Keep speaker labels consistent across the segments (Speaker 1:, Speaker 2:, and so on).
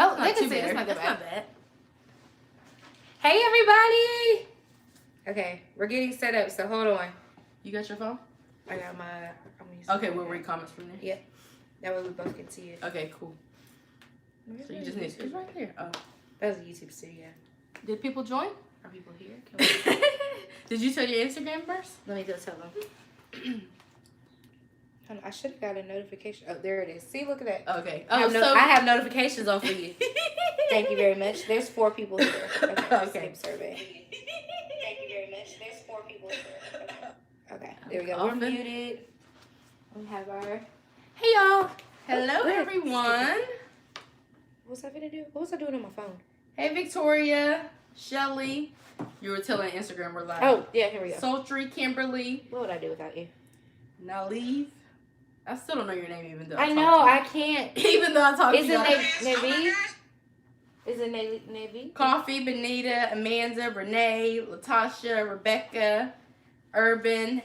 Speaker 1: Oh, they can see it. It's not that bad. Hey, everybody. Okay, we're getting set up, so hold on.
Speaker 2: You got your phone?
Speaker 1: I got my...
Speaker 2: Okay, we'll read comments from there.
Speaker 1: Yeah. That way we both can see it.
Speaker 2: Okay, cool. So you just need... It's right there. Oh.
Speaker 1: That was a YouTube studio.
Speaker 2: Did people join?
Speaker 1: Are people here?
Speaker 2: Did you tell your Instagram first?
Speaker 1: Let me go tell them. I should have got a notification. Oh, there it is. See, look at that.
Speaker 2: Okay.
Speaker 1: I have notifications on for you. Thank you very much. There's 4 people here. Okay. Survey. Thank you very much. There's 4 people here. Okay. There we go. We're muted. We have our...
Speaker 2: Hey, y'all. Hello, everyone.
Speaker 1: What's I gonna do? What was I doing on my phone?
Speaker 2: Hey, Victoria. Shelly. You were telling Instagram we're live.
Speaker 1: Oh, yeah. Here we go.
Speaker 2: Sultry, Kimberly.
Speaker 1: What would I do without you?
Speaker 2: Nalive. I still don't know your name even though
Speaker 1: I know. I can't.
Speaker 2: Even though I talk to you.
Speaker 1: Is it Navi? Is it Navi?
Speaker 2: Coffee, Benita, Amanda, Renee, Latasha, Rebecca, Urban,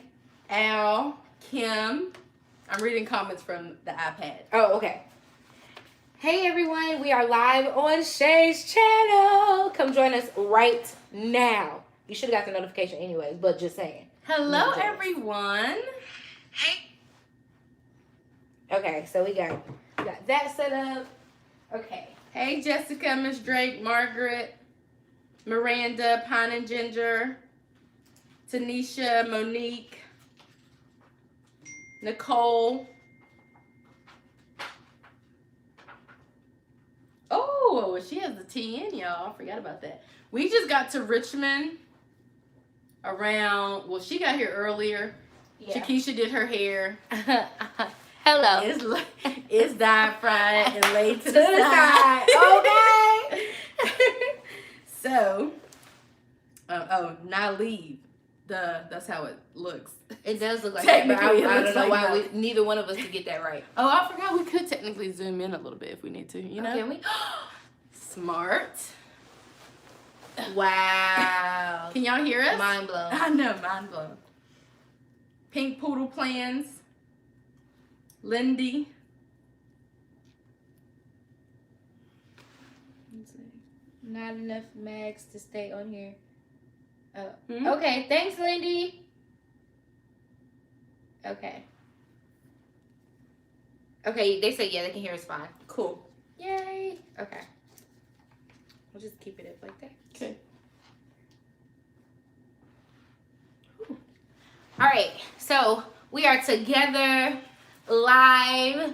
Speaker 2: Al, Kim. I'm reading comments from the iPad.
Speaker 1: Oh, okay. Hey, everyone. We are live on Shay's channel. Come join us right now. You should have got the notification anyways, but just saying.
Speaker 2: Hello, everyone.
Speaker 1: Hey. Okay, so we got that set up. Okay.
Speaker 2: Hey, Jessica, Miss Drake, Margaret, Miranda, Pine and Ginger, Tanisha, Monique, Nicole. Oh, she has the T in, y'all. I forgot about that. We just got to Richmond around, well, she got here earlier. Yeah. Shakisha did her hair.
Speaker 1: Hello.
Speaker 2: It's dyed, fried, and laid to the side.
Speaker 1: Okay.
Speaker 2: So, now leave. That's how it looks.
Speaker 1: It does look like that, but I don't know why neither one of us could get that right.
Speaker 2: Oh, I forgot we could technically zoom in a little bit if we need to, you know?
Speaker 1: Can we?
Speaker 2: Smart.
Speaker 1: Wow.
Speaker 2: Can y'all hear us?
Speaker 1: Mind blown.
Speaker 2: I know, mind blown. Pink Poodle Plans. Lindy.
Speaker 1: Not enough mags to stay on here. Okay, thanks, Lindy. Okay. Okay, they say yeah, they can hear us fine.
Speaker 2: Cool.
Speaker 1: Yay. Okay. We'll just keep it up like that.
Speaker 2: Okay.
Speaker 1: All right, so we are together live.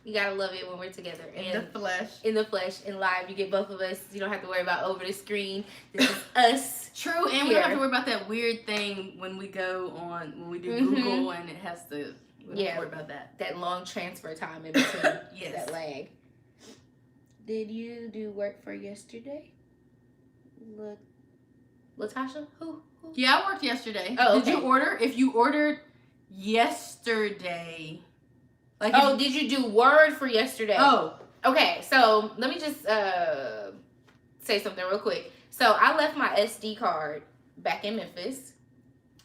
Speaker 1: You gotta love it when we're together.
Speaker 2: In the flesh.
Speaker 1: In the flesh, in live. You get both of us. You don't have to worry about over the screen. This is us.
Speaker 2: True, and we don't have to worry about that weird thing when we go on, when we do Google and it has to, we don't have to worry about that.
Speaker 1: That long transfer time in between.
Speaker 2: Yes.
Speaker 1: That lag. Did you do work for yesterday? Latasha? Who?
Speaker 2: Yeah, I worked yesterday.
Speaker 1: Oh, okay.
Speaker 2: Did you order? If you ordered yesterday.
Speaker 1: Like did you do Word for yesterday?
Speaker 2: Oh.
Speaker 1: Okay, so let me just say something real quick. So I left my SD card back in Memphis.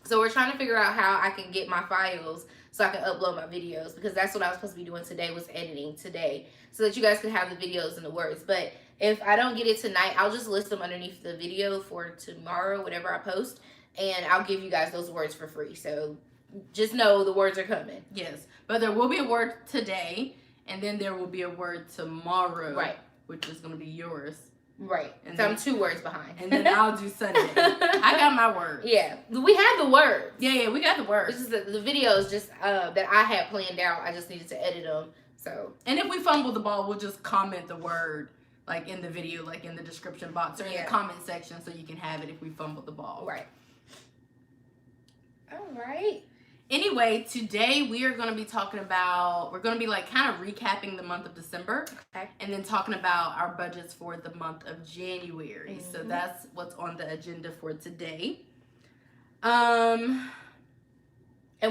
Speaker 1: So we're trying to figure out how I can get my files so I can upload my videos, because that's what I was supposed to be doing today, was editing today, so that you guys could have the videos and the words. But if I don't get it tonight, I'll just list them underneath the video for tomorrow, whatever I post, and I'll give you guys those words for free. So just know the words are coming.
Speaker 2: Yes, but there will be a word today, and then there will be a word tomorrow.
Speaker 1: Right.
Speaker 2: Which is going to be yours.
Speaker 1: Right.
Speaker 2: And
Speaker 1: so
Speaker 2: then,
Speaker 1: I'm 2 words behind.
Speaker 2: And then I'll do Sunday. I got my word.
Speaker 1: Yeah. We had the words.
Speaker 2: Yeah, we got the words.
Speaker 1: This is the videos just that I had planned out. I just needed to edit them. So.
Speaker 2: And if we fumble the ball, we'll just comment the word, like in the video, like in the description box or in the comment section, so you can have it if we fumble the ball.
Speaker 1: Right. All right.
Speaker 2: Anyway, today we are going to be talking about, we're going to be like kind of recapping the month of December.
Speaker 1: Okay.
Speaker 2: And then talking about our budgets for the month of January. So that's what's on the agenda for today.
Speaker 1: And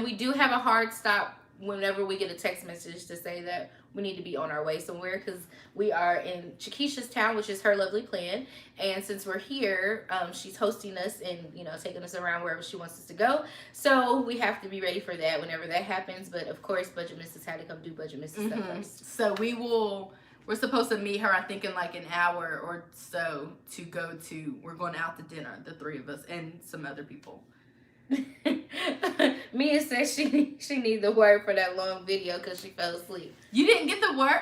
Speaker 1: we do have a hard stop whenever we get a text message to say that we need to be on our way somewhere, because we are in Chakisha's town, which is her lovely plan. And since we're here, she's hosting us and, you know, taking us around wherever she wants us to go. So we have to be ready for that whenever that happens. But of course, Budget Missus had to come do Budget Missus stuff first.
Speaker 2: So we're We're supposed to meet her, I think, in like an hour or so we're going out to dinner, the three of us and some other people.
Speaker 1: Mia says she needs the word for that long video because she fell asleep.
Speaker 2: You didn't get the word?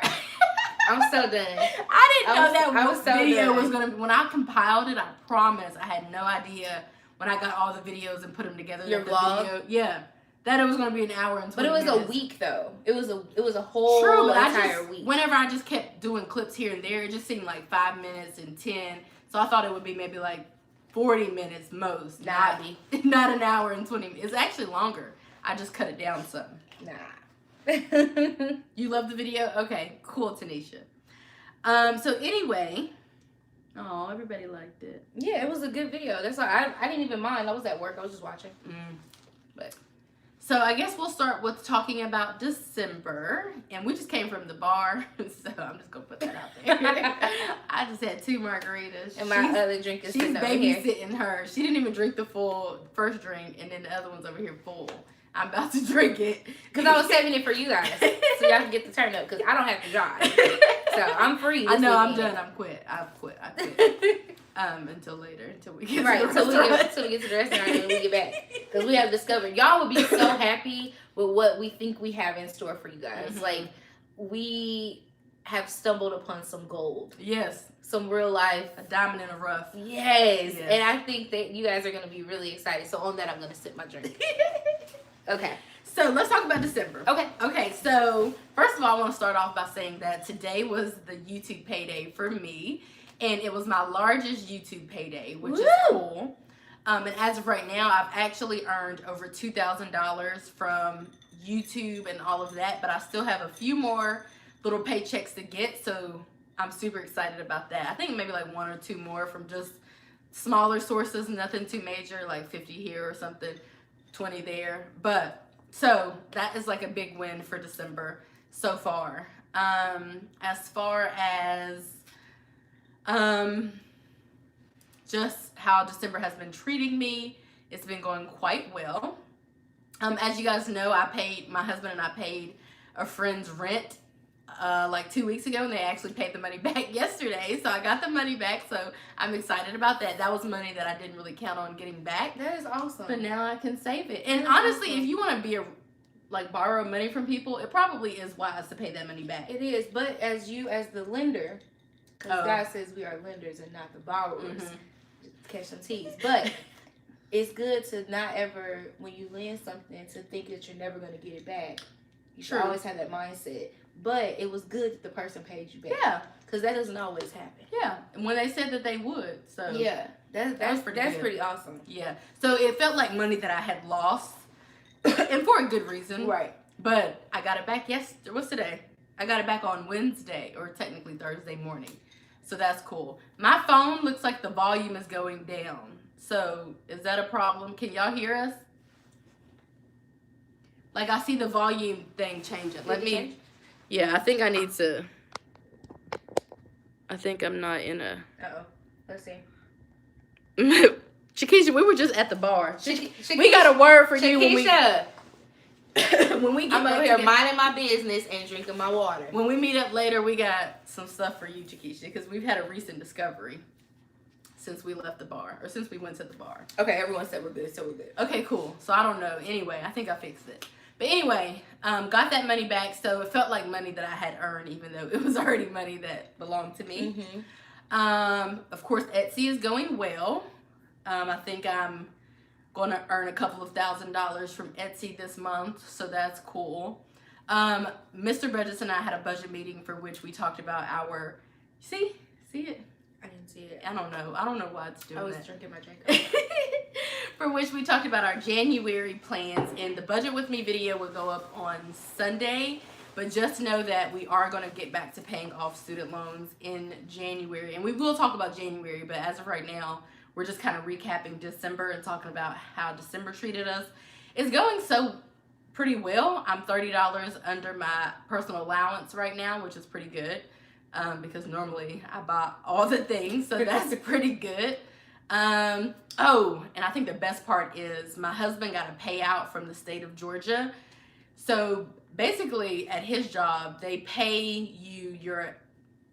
Speaker 1: I'm so done.
Speaker 2: I didn't know that video
Speaker 1: done.
Speaker 2: was going to be. When I compiled it, I promise I had no idea when I got all the videos and put them together.
Speaker 1: Your vlog?
Speaker 2: Video, yeah. That it was going to be an hour and 20
Speaker 1: But it was
Speaker 2: minutes.
Speaker 1: a week, though. It was a whole entire week.
Speaker 2: Whenever I just kept doing clips here and there, it just seemed like 5 minutes and 10. So I thought it would be maybe like 40 minutes most. Not an hour and 20 minutes. It's actually longer. I just cut it down some.
Speaker 1: Nah.
Speaker 2: You love the video? Okay, cool, Tanisha. So anyway, oh, everybody liked it.
Speaker 1: Yeah, it was a good video. That's why I didn't even mind. I was at work. I was just watching. But
Speaker 2: so I guess we'll start with talking about December. And we just came from the bar, so I'm just going to put that out there. I just had 2 margaritas.
Speaker 1: And my other drink is
Speaker 2: she's
Speaker 1: over
Speaker 2: babysitting her. She didn't even drink the full first drink, and then the other one's over here full. I'm about to drink it.
Speaker 1: Because I was saving it for you guys. So y'all can get the turn up, because I don't have to drive. So I'm free.
Speaker 2: I know, I'm done. I quit. Until later, until we get to the restaurant.
Speaker 1: Until we get to the restaurant and we get back. Because we have discovered, y'all will be so happy with what we think we have in store for you guys.
Speaker 2: Mm-hmm.
Speaker 1: Like, we have stumbled upon some gold.
Speaker 2: Yes.
Speaker 1: Some real life.
Speaker 2: A diamond in the rough.
Speaker 1: Yes. And I think that you guys are going to be really excited. So on that, I'm going to sip my drink. Okay.
Speaker 2: So let's talk about December.
Speaker 1: Okay.
Speaker 2: So first of all, I want to start off by saying that today was the YouTube payday for me. And it was my largest YouTube payday, which is cool. And as of right now, I've actually earned over $2,000 from YouTube and all of that. But I still have a few more little paychecks to get. So I'm super excited about that. I think maybe like 1 or 2 more from just smaller sources, nothing too major, like 50 here or something, 20 there. But so that is like a big win for December so far. As far as just how December has been treating me, it's been going quite well. As you guys know, my husband and I paid a friend's rent like 2 weeks ago, and they actually paid the money back yesterday. So I got the money back, so I'm excited about that. That was money that I didn't really count on getting back.
Speaker 1: That is awesome.
Speaker 2: But now I can save it. And honestly, if you want to borrow money from people, it probably is wise to pay that money back.
Speaker 1: It is, but as the lender, because God says we are lenders and not the borrowers. Catch some teas. But it's good to not ever, when you lend something, to think that you're never going to get it back. You should always have that mindset. But it was good that the person paid you back.
Speaker 2: Yeah.
Speaker 1: Because that doesn't always happen.
Speaker 2: Yeah. And when they said that they would. So
Speaker 1: yeah. That's pretty awesome.
Speaker 2: Yeah. So it felt like money that I had lost. And for a good reason.
Speaker 1: Right.
Speaker 2: But I got it back yesterday. What's today? I got it back on Wednesday, or technically Thursday morning. So that's cool. My phone looks like the volume is going down. So is that a problem? Can y'all hear us? Like, I see the volume thing changing. Yeah, I think I need to. I think I'm not in a.
Speaker 1: Uh-oh. Let's see.
Speaker 2: Shakisha, we were just at the bar.
Speaker 1: Shakisha,
Speaker 2: we got a word for you when we get
Speaker 1: I'm over
Speaker 2: back
Speaker 1: here
Speaker 2: together.
Speaker 1: minding my business and drinking my water.
Speaker 2: When we meet up later, we got some stuff for you, Shakisha, because we've had a recent discovery since we left the bar, or since we went to the bar.
Speaker 1: Okay, everyone said we're good, so we're good.
Speaker 2: Okay, cool. So I don't know. Anyway, I think I fixed it. But anyway, got that money back, so it felt like money that I had earned, even though it was already money that belonged to me. Of course, Etsy is going well. I think I'm going to earn a couple of $1,000s from Etsy this month, so that's cool. Mr. Burgess and I had a budget meeting for which we talked about our. See it?
Speaker 1: I didn't see it.
Speaker 2: I don't know why it's doing that.
Speaker 1: I was drinking my drink.
Speaker 2: For which we talked about our January plans, and the Budget With Me video will go up on Sunday. But just know that we are going to get back to paying off student loans in January. And we will talk about January, but as of right now, we're just kind of recapping December and talking about how December treated us. It's going so pretty well. I'm $30 under my personal allowance right now, which is pretty good. Because normally I buy all the things, so that's pretty good. Oh, and I think the best part is my husband got a payout from the state of Georgia. So basically at his job, they pay you your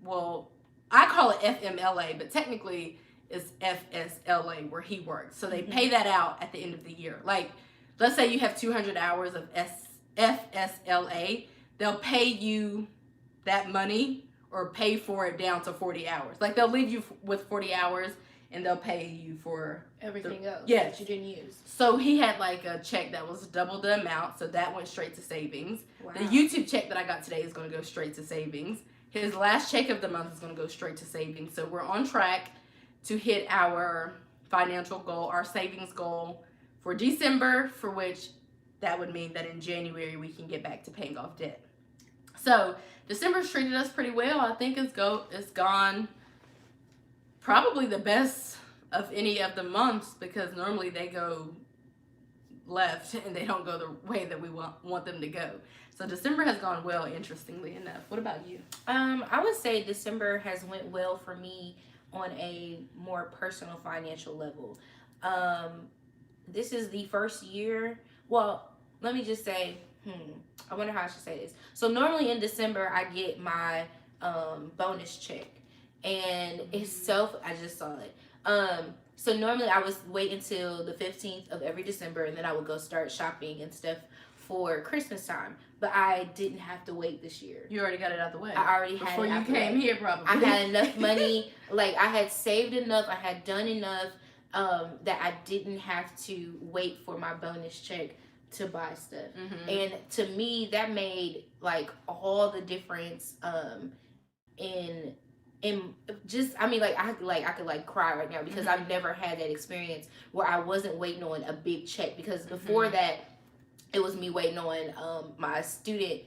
Speaker 2: well, I call it FMLA, but technically it's FSLA where he works. So they pay that out at the end of the year. Like, let's say you have 200 hours of FSLA, they'll pay you that money or pay for it down to 40 hours. Like, they'll leave you with 40 hours and they'll pay you for
Speaker 1: everything else
Speaker 2: that
Speaker 1: you didn't use.
Speaker 2: So he had like a check that was double the amount, so that went straight to savings.
Speaker 1: Wow.
Speaker 2: The YouTube check that I got today is going to go straight to savings. His last check of the month is going to go straight to savings. So we're on track to hit our financial goal, our savings goal for December, for which that would mean that in January we can get back to paying off debt. So December's treated us pretty well. I think it's gone probably the best of any of the months, because normally they go left and they don't go the way that we want them to go. So December has gone well, interestingly enough. What about you?
Speaker 1: I would say December has went well for me on a more personal financial level. This is the first year. Well, let me just say, I wonder how I should say this. So normally in December I get my bonus check, and it's I just saw it. So normally I would wait until the 15th of every December, and then I would go start shopping and stuff for Christmas time. But I didn't have to wait this year.
Speaker 2: You already got it out the way.
Speaker 1: I already had it
Speaker 2: before you came here, probably.
Speaker 1: I had enough money. Like, I had saved enough. I had done enough that I didn't have to wait for my bonus check to buy stuff. And to me, that made like all the difference in just, I mean, I could like cry right now, because I've never had that experience where I wasn't waiting on a big check. Because before that, it was me waiting on my student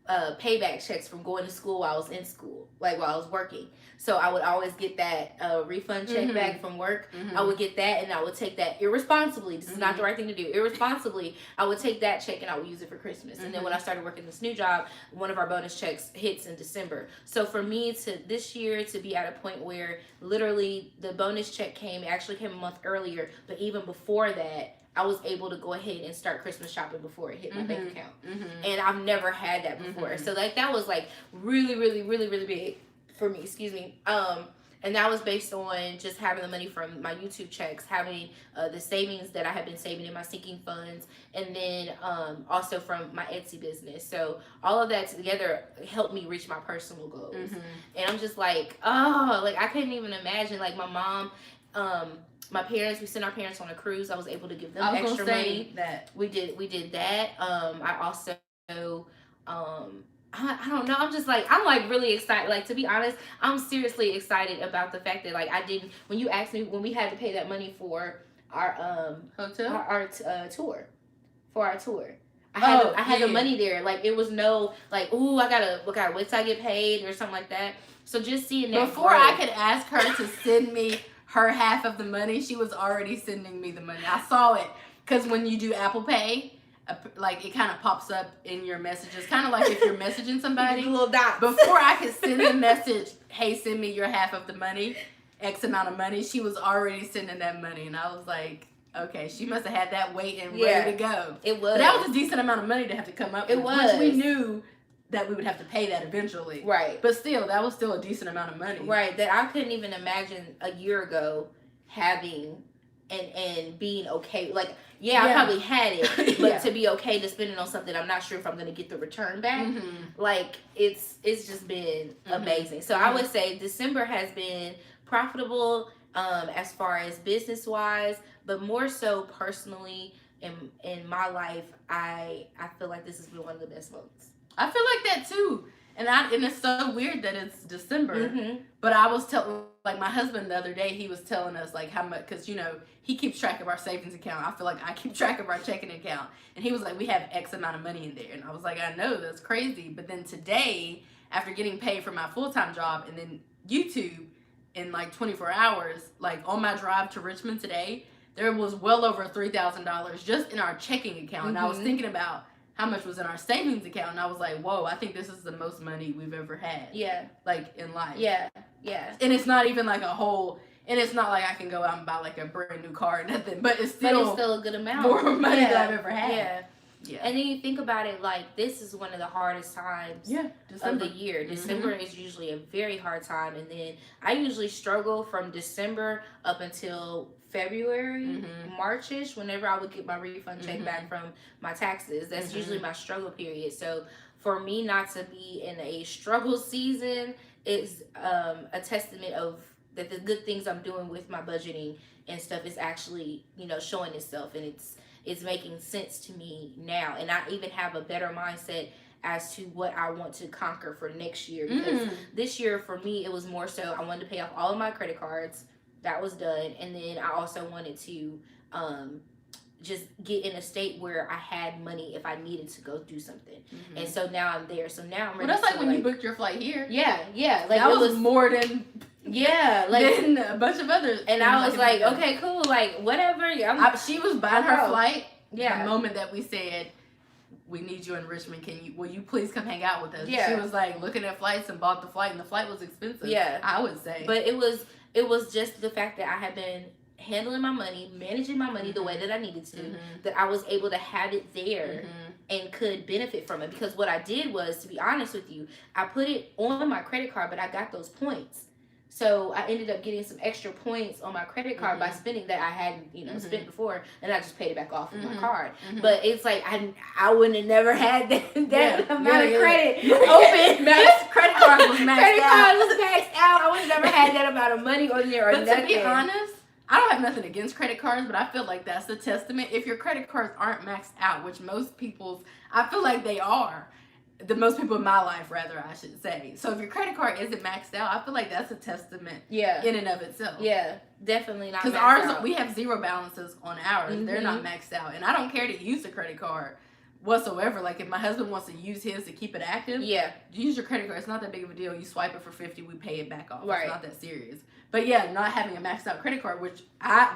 Speaker 1: payback checks from going to school while I was in school, like while I was working. So I would always get that refund check back from work. I would get that, and I would take that irresponsibly. This is not the right thing to do. Irresponsibly, I would take that check and I would use it for Christmas. And then when I started working this new job, one of our bonus checks hits in December. So for me to this year to be at a point where literally the bonus check actually came a month earlier, but even before that, I was able to go ahead and start Christmas shopping before it hit my bank account. And I've never had that before. So like, that was like really, really, really, really big for me, excuse me. And that was based on just having the money from my YouTube checks, having the savings that I had been saving in my sinking funds, and then also from my Etsy business. So all of that together helped me reach my personal goals. And I'm just like, oh, like I couldn't even imagine, like my mom, my parents, we sent our parents on a cruise. I was able to give them extra money.
Speaker 2: That
Speaker 1: we did that. I also, I don't know. I'm like really excited. Like, to be honest, I'm seriously excited about the fact that, like, when you asked me when we had to pay that money for our
Speaker 2: hotel,
Speaker 1: our tour, for our tour. I had the money there. Like, it was no like, ooh, I gotta wait till I get paid or something like that. So just seeing that
Speaker 2: before I could ask her to send me her half of the money, she was already sending me the money. I saw it, because when you do Apple Pay, like, it kind of pops up in your messages, kind of like if you're messaging somebody.
Speaker 1: Little dots.
Speaker 2: Before I could send the message, hey, send me your half of the money, X amount of money, she was already sending that money. And I was like, okay, she must have had that waiting, ready to go.
Speaker 1: It was.
Speaker 2: But that was a decent amount of money to have to come up with.
Speaker 1: It was.
Speaker 2: Which we knew that we would have to pay that eventually.
Speaker 1: Right.
Speaker 2: But still, that was still a decent amount of money.
Speaker 1: Right. That I couldn't even imagine a year ago having and being okay. Like, I probably had it, but to be okay to spend it on something I'm not sure if I'm going to get the return back. Like, it's just been amazing. So I would say December has been profitable as far as business wise, but more so personally in my life, I feel like this has been one of the best months.
Speaker 2: I feel like that too. And it's so weird that it's December. But I was telling, like, my husband the other day, he was telling us, like, how much, because, you know, he keeps track of our savings account. I feel like I keep track of our checking account. And he was like, we have X amount of money in there. And I was like, I know, that's crazy. But then today, after getting paid for my full-time job and then YouTube in like 24 hours, like on my drive to Richmond today, there was well over $3,000 just in our checking account. And I was thinking about how much was in our savings account, and I was like, whoa, I think this is the most money we've ever had.
Speaker 1: Yeah.
Speaker 2: Like, in life.
Speaker 1: Yeah.
Speaker 2: And it's not even like a whole, and it's not like I can go out and buy like a brand new car or nothing, but it's still
Speaker 1: a good amount.
Speaker 2: More money than I've ever had.
Speaker 1: Yeah.
Speaker 2: Yeah.
Speaker 1: And then you think about it, like, this is one of the hardest times of the year. December is usually a very hard time. And then I usually struggle from December up until February, March-ish, whenever I would get my refund check back from my taxes. That's usually my struggle period. So for me not to be in a struggle season is a testament of that the good things I'm doing with my budgeting and stuff is actually, you know, showing itself, and it's making sense to me now. And I even have a better mindset as to what I want to conquer for next year, because this year for me it was more so I wanted to pay off all of my credit cards. That was done. And then I also wanted to just get in a state where I had money if I needed to go do something. And so now I'm there. So now I'm ready.
Speaker 2: Well, that's like when you booked your flight here.
Speaker 1: Yeah. Like
Speaker 2: that was more than than a bunch of others.
Speaker 1: And I was like, okay, cool, like whatever.
Speaker 2: She was buying her flight. The moment that we said, we need you in Richmond. Will you please come hang out with us?
Speaker 1: Yeah.
Speaker 2: She was like looking at flights and bought the flight, and the flight was expensive.
Speaker 1: Yeah.
Speaker 2: I would say.
Speaker 1: But it was just the fact that I had been handling my money, managing my money the way that I needed to, that I was able to have it there and could benefit from it. Because what I did was, to be honest with you, I put it on my credit card, but I got those points. So I ended up getting some extra points on my credit card by spending that I hadn't, spent before, and I just paid it back off with my card. But it's like I wouldn't have never had that amount of credit open.
Speaker 2: Credit card was maxed
Speaker 1: credit
Speaker 2: out.
Speaker 1: card was maxed out. I would have never had that amount of money on there or
Speaker 2: but
Speaker 1: nothing.
Speaker 2: To be honest, I don't have nothing against credit cards, but I feel like that's the testament. If your credit cards aren't maxed out, which most people's, I feel like they are. The most people in my life, rather, I should say. So if your credit card isn't maxed out, I feel like that's a testament in and of itself.
Speaker 1: Yeah, definitely not.
Speaker 2: Because ours, we have zero balances on ours. They're not maxed out. And I don't care to use the credit card whatsoever. Like if my husband wants to use his to keep it active, use your credit card. It's not that big of a deal. You swipe it for $50, we pay it back off. Right. It's not that serious. But yeah, not having a maxed out credit card, which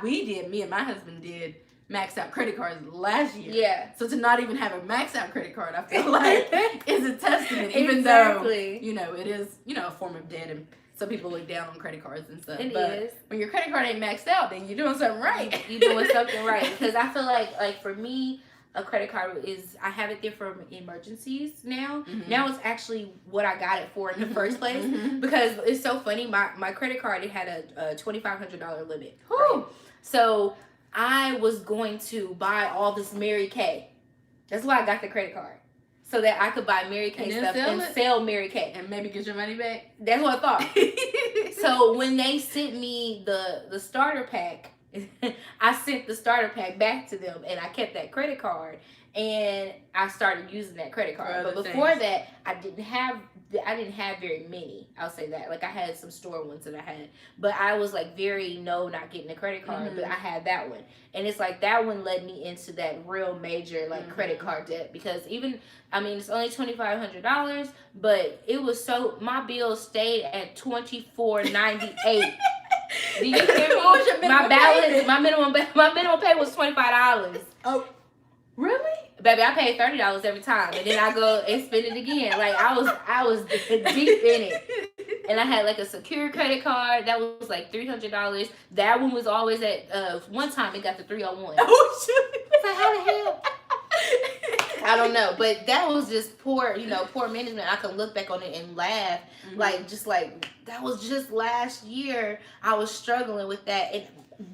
Speaker 2: me and my husband did, maxed out credit cards last year. Yeah. So to not even have a maxed out credit card, I feel like is a testament, even though, it is, a form of debt, and some people look down on credit cards and stuff. It is. When your credit card ain't maxed out, then you're doing something right.
Speaker 1: You're doing something right. Because I feel like for me, a credit card I have it there for emergencies now. Now it's actually what I got it for in the first place. Because it's so funny, my credit card, it had a $2,500 limit. Right? So I was going to buy all this Mary Kay. That's why I got the credit card. So that I could buy Mary Kay stuff and sell Mary Kay.
Speaker 2: And maybe get your money back.
Speaker 1: That's what I thought. So when they sent me the starter pack, I sent the starter pack back to them, and I kept that credit card, and I started using that credit card. But before that, I didn't have very many. I'll say that. Like I had some store ones that I had, but I was like not getting a credit card. But I had that one, and it's like that one led me into that real major credit card debt, because it's only $2,500, but it was my bill stayed at $24.98. Do you hear me? My balance, my minimum pay was $25.
Speaker 2: Oh, really?
Speaker 1: Baby, I paid $30 every time, and then I go and spend it again. Like I was deep in it, and I had like a secure credit card that was like $300. That one was always at one time it got to 301.
Speaker 2: Oh shit!
Speaker 1: It's like, how the hell? I don't know, but that was just poor management. I can look back on it and laugh, like that was just last year. I was struggling with that, and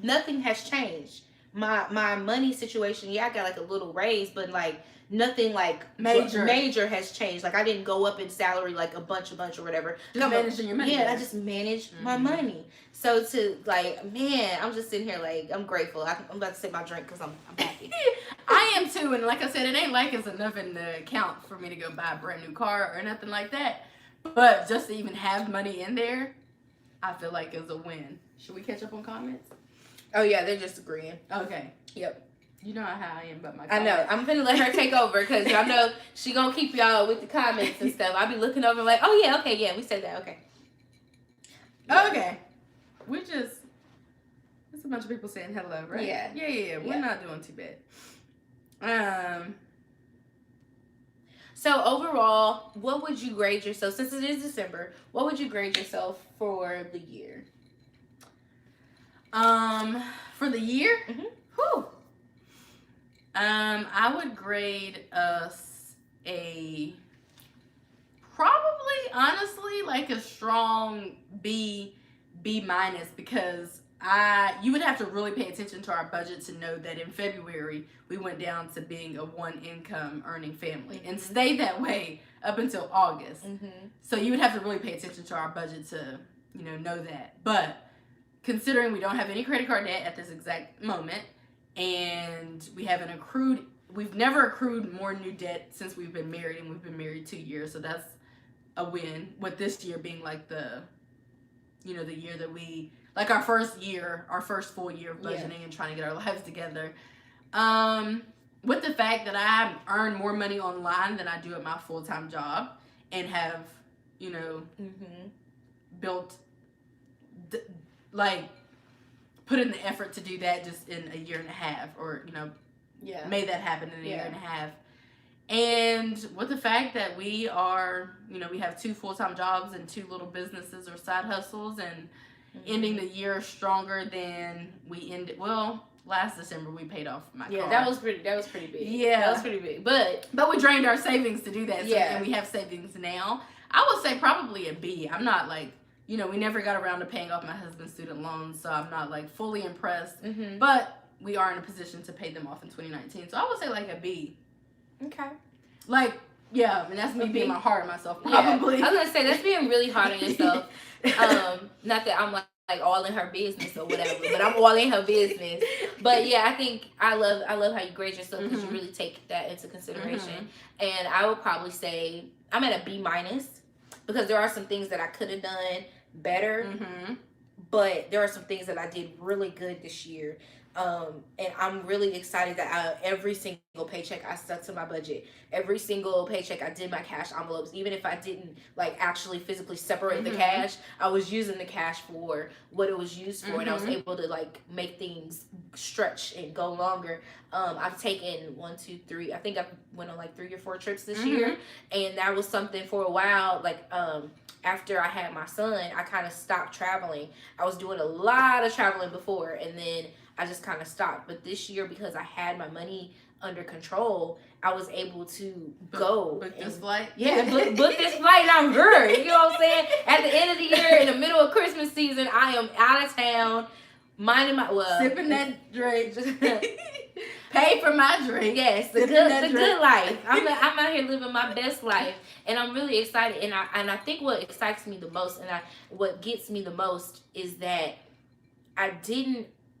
Speaker 1: nothing has changed. My money situation, I got like a little raise, but like nothing like major has changed. Like I didn't go up in salary like a bunch or whatever.
Speaker 2: Just managing your money.
Speaker 1: Yeah, I just managed my money. So I'm just sitting here like I'm grateful. I'm about to sip my drink because I'm happy.
Speaker 2: I am too, and like I said, it ain't like it's enough in the account for me to go buy a brand new car or nothing like that. But just to even have money in there, I feel like is a win. Should we catch up on comments?
Speaker 1: Oh yeah, they're just agreeing.
Speaker 2: Okay.
Speaker 1: Yep.
Speaker 2: You know how I am about my
Speaker 1: I
Speaker 2: comments.
Speaker 1: know. I'm finna let her take over because I know she gonna keep y'all with the comments and stuff. I'll be looking over like, oh yeah, okay, yeah, we said that, okay.
Speaker 2: Yeah. Okay. There's a bunch of people saying hello, right?
Speaker 1: Yeah.
Speaker 2: Yeah. We're not doing too bad.
Speaker 1: So overall, what would you grade yourself, since it is December, what would you grade yourself for the year?
Speaker 2: For the year?
Speaker 1: Whew.
Speaker 2: I would grade us a probably, honestly, like a strong B minus, because you would have to really pay attention to our budget to know that in February we went down to being a one income earning family and stayed that way up until August. So you would have to really pay attention to our budget to know that. But considering we don't have any credit card debt at this exact moment, and we've never accrued more new debt since we've been married, and we've been married 2 years, so that's a win. With this year being like the year that we, like our first full year of budgeting and trying to get our lives together. With the fact that I earn more money online than I do at my full-time job, and have, built, put in the effort to do that just in a year and a half, or, made that happen in a year and a half. And with the fact that we are, we have 2 full-time jobs and 2 little businesses or side hustles, and ending the year stronger than we ended. Well, last December we paid off my car.
Speaker 1: Yeah, that was pretty big.
Speaker 2: Yeah.
Speaker 1: That was pretty big. But
Speaker 2: we drained our savings to do that. So, and we have savings now. I would say probably a B. I'm not like, we never got around to paying off my husband's student loans, so I'm not like fully impressed. But we are in a position to pay them off in 2019. So I would say like a B.
Speaker 1: Okay.
Speaker 2: Like, yeah, and that's me being hard on myself, probably.
Speaker 1: Yeah. I was gonna say, that's being really hard on yourself. Not that I'm like all in her business or whatever, but I'm all in her business. But yeah, I think I love how you grade yourself, because you really take that into consideration. And I would probably say I'm at a B minus, because there are some things that I could have done better, but there are some things that I did really good this year. And I'm really excited that every single paycheck I stuck to my budget. Every single paycheck I did my cash envelopes. Even if I didn't like actually physically separate the cash, I was using the cash for what it was used for, and I was able to like make things stretch and go longer. I've taken 1, 2, 3. I think I went on like 3 or 4 trips this year, and that was something for a while. Like after I had my son, I kind of stopped traveling. I was doing a lot of traveling before, and then I just kind of stopped. But this year, because I had my money under control, I was able to
Speaker 2: book this flight.
Speaker 1: Yeah, book this flight, and I'm good. You know what I'm saying? At the end of the year, in the middle of Christmas season, I am out of town, minding my
Speaker 2: sipping that drink. Pay for my drink.
Speaker 1: Yes, the good life. I'm out here living my best life, and I'm really excited. And I think what excites me the most, and what gets me the most, is that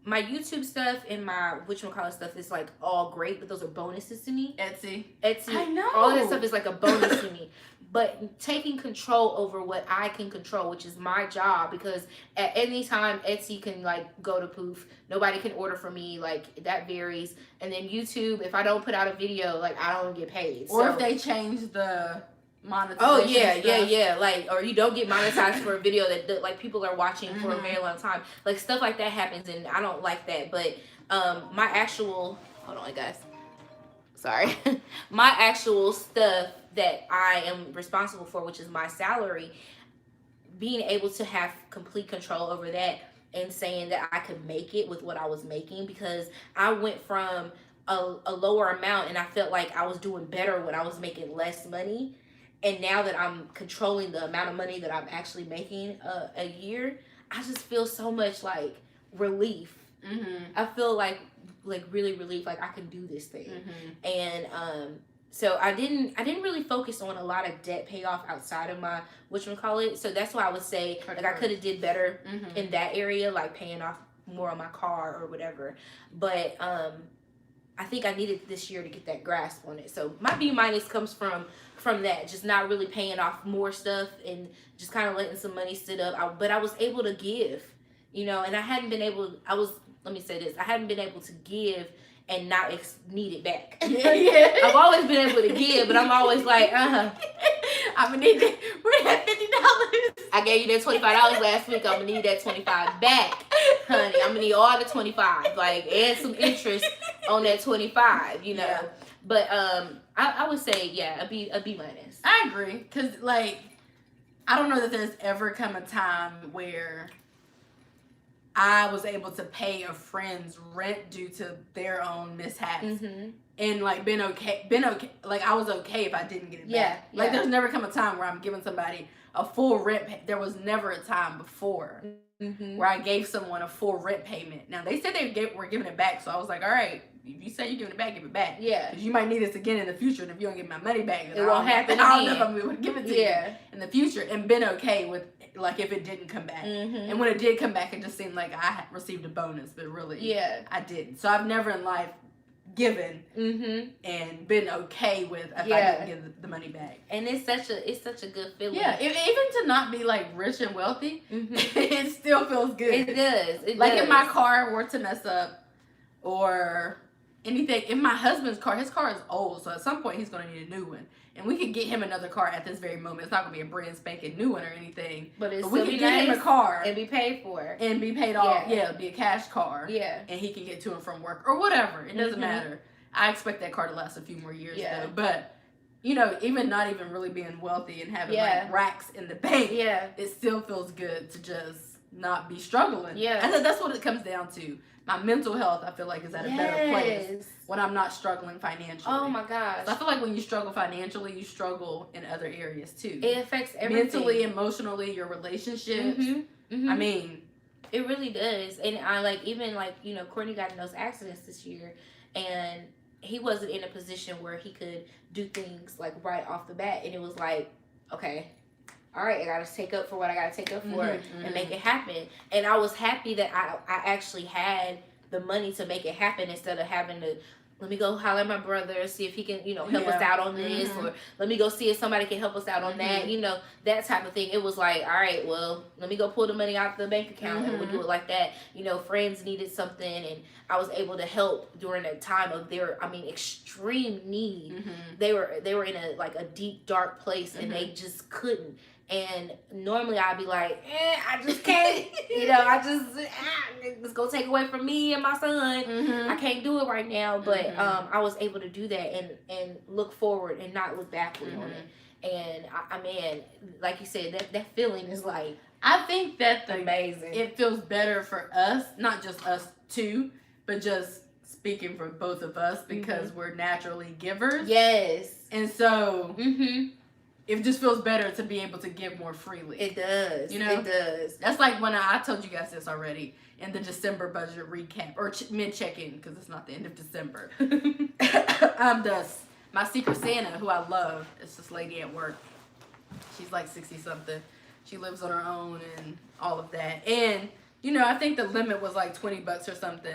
Speaker 1: my YouTube stuff and my whatchamacallit stuff is like all great, but those are bonuses to me.
Speaker 2: Etsy.
Speaker 1: I know. All that stuff is like a bonus to me. But taking control over what I can control, which is my job, because at any time Etsy can like go to poof. Nobody can order from me. Like that varies. And then YouTube, if I don't put out a video, like I don't get paid.
Speaker 2: Or if they change the monetization.
Speaker 1: Oh yeah. Like, or you don't get monetized for a video that like people are watching for a very long time. Like stuff like that happens, and I don't like that. But my actual my actual stuff that I am responsible for, which is my salary, being able to have complete control over that, and saying that I could make it with what I was making, because I went from a lower amount and I felt like I was doing better when I was making less money. And now that I'm controlling the amount of money that I'm actually making a year, I just feel so much like relief. I feel like really relief, like I can do this thing. And so I didn't really focus on a lot of debt payoff outside of my whatchamacallit. So that's why I would say like I could have did better in that area, like paying off more on my car or whatever. But I think I needed this year to get that grasp on it. So my B minus comes from that, just not really paying off more stuff and just kind of letting some money sit up. But I was able to give, and I hadn't been able. Let me say this: I hadn't been able to give and not need it back. I've always been able to give, but I'm always like, I'm gonna need that. We're at $50. I gave you that $25 last week. I'm gonna need that $25 back, honey. I'm gonna need all the $25, like, and some interest on that $25.
Speaker 2: Yeah.
Speaker 1: But I would say a B minus.
Speaker 2: I agree, cause like I don't know that there's ever come a time where I was able to pay a friend's rent due to their own mishaps.
Speaker 1: Mm-hmm.
Speaker 2: And like been okay. Like I was okay if I didn't get it back.
Speaker 1: Yeah.
Speaker 2: Like there's never come a time where I'm giving somebody a full rent. There was never a time before where I gave someone a full rent payment. Now they said were giving it back, so I was like, all right, if you say you're giving it back, give it back.
Speaker 1: Yeah.
Speaker 2: Because you might need this again in the future, and if you don't get my money back, then
Speaker 1: it won't happen.
Speaker 2: I don't know if I'm going to give it to you in the future. And been okay with like if it didn't come back. And when it did come back, it just seemed like I had received a bonus, but really, I didn't. So I've never in life given and been okay with if I didn't get the money back.
Speaker 1: And it's such a good feeling.
Speaker 2: Yeah, even to not be like rich and wealthy, it still feels good.
Speaker 1: It does.
Speaker 2: If my car were to mess up or anything, if my husband's car, his car is old, so at some point he's going to need a new one. And we could get him another car at this very moment. It's not going to be a brand spanking new one or anything.
Speaker 1: But
Speaker 2: we could get him a car.
Speaker 1: And be paid for.
Speaker 2: And be paid off. Yeah, be a cash car.
Speaker 1: Yeah.
Speaker 2: And he can get to and from work or whatever. It doesn't matter. I expect that car to last a few more years though. But, you know, even not even really being wealthy and having like racks in the bank, it still feels good to just not be struggling. Yeah. And that's what it comes down to. My mental health, I feel like, is at a better place when I'm not struggling financially.
Speaker 1: Oh my gosh.
Speaker 2: So I feel like when you struggle financially, you struggle in other areas too.
Speaker 1: It affects everything.
Speaker 2: Mentally, emotionally, your relationships. I mean,
Speaker 1: it really does. And I like, even like, you know, Courtney got in those accidents this year, and he wasn't in a position where he could do things like right off the bat. And it was like, okay, all right, I got to take up for what I got to take up for and make it happen. And I was happy that I actually had the money to make it happen instead of having to, let me go holler at my brother, see if he can, you know, help us out on this, or let me go see if somebody can help us out on that, you know, that type of thing. It was like, all right, well, let me go pull the money out the bank account and we'll do it like that. You know, friends needed something, and I was able to help during a time of their, extreme need. They were in a deep, dark place, and they just couldn't. And normally I'd be like, I just can't, you know, it's going to take away from me and my son. I can't do it right now. But I was able to do that and look forward and not look backward on it. And I mean, like you said, that feeling is like,
Speaker 2: I think that
Speaker 1: amazing.
Speaker 2: It feels better for us, not just us two, but just speaking for both of us, because we're naturally givers.
Speaker 1: Yes.
Speaker 2: And so... it just feels better to be able to give more freely.
Speaker 1: It does.
Speaker 2: You know? It does. That's like when I told you guys this already in the December budget recap, or mid-check-in, because it's not the end of December. My Secret Santa, who I love, is this lady at work. She's like 60-something. She lives on her own and all of that. And, you know, I think the limit was like $20 or something.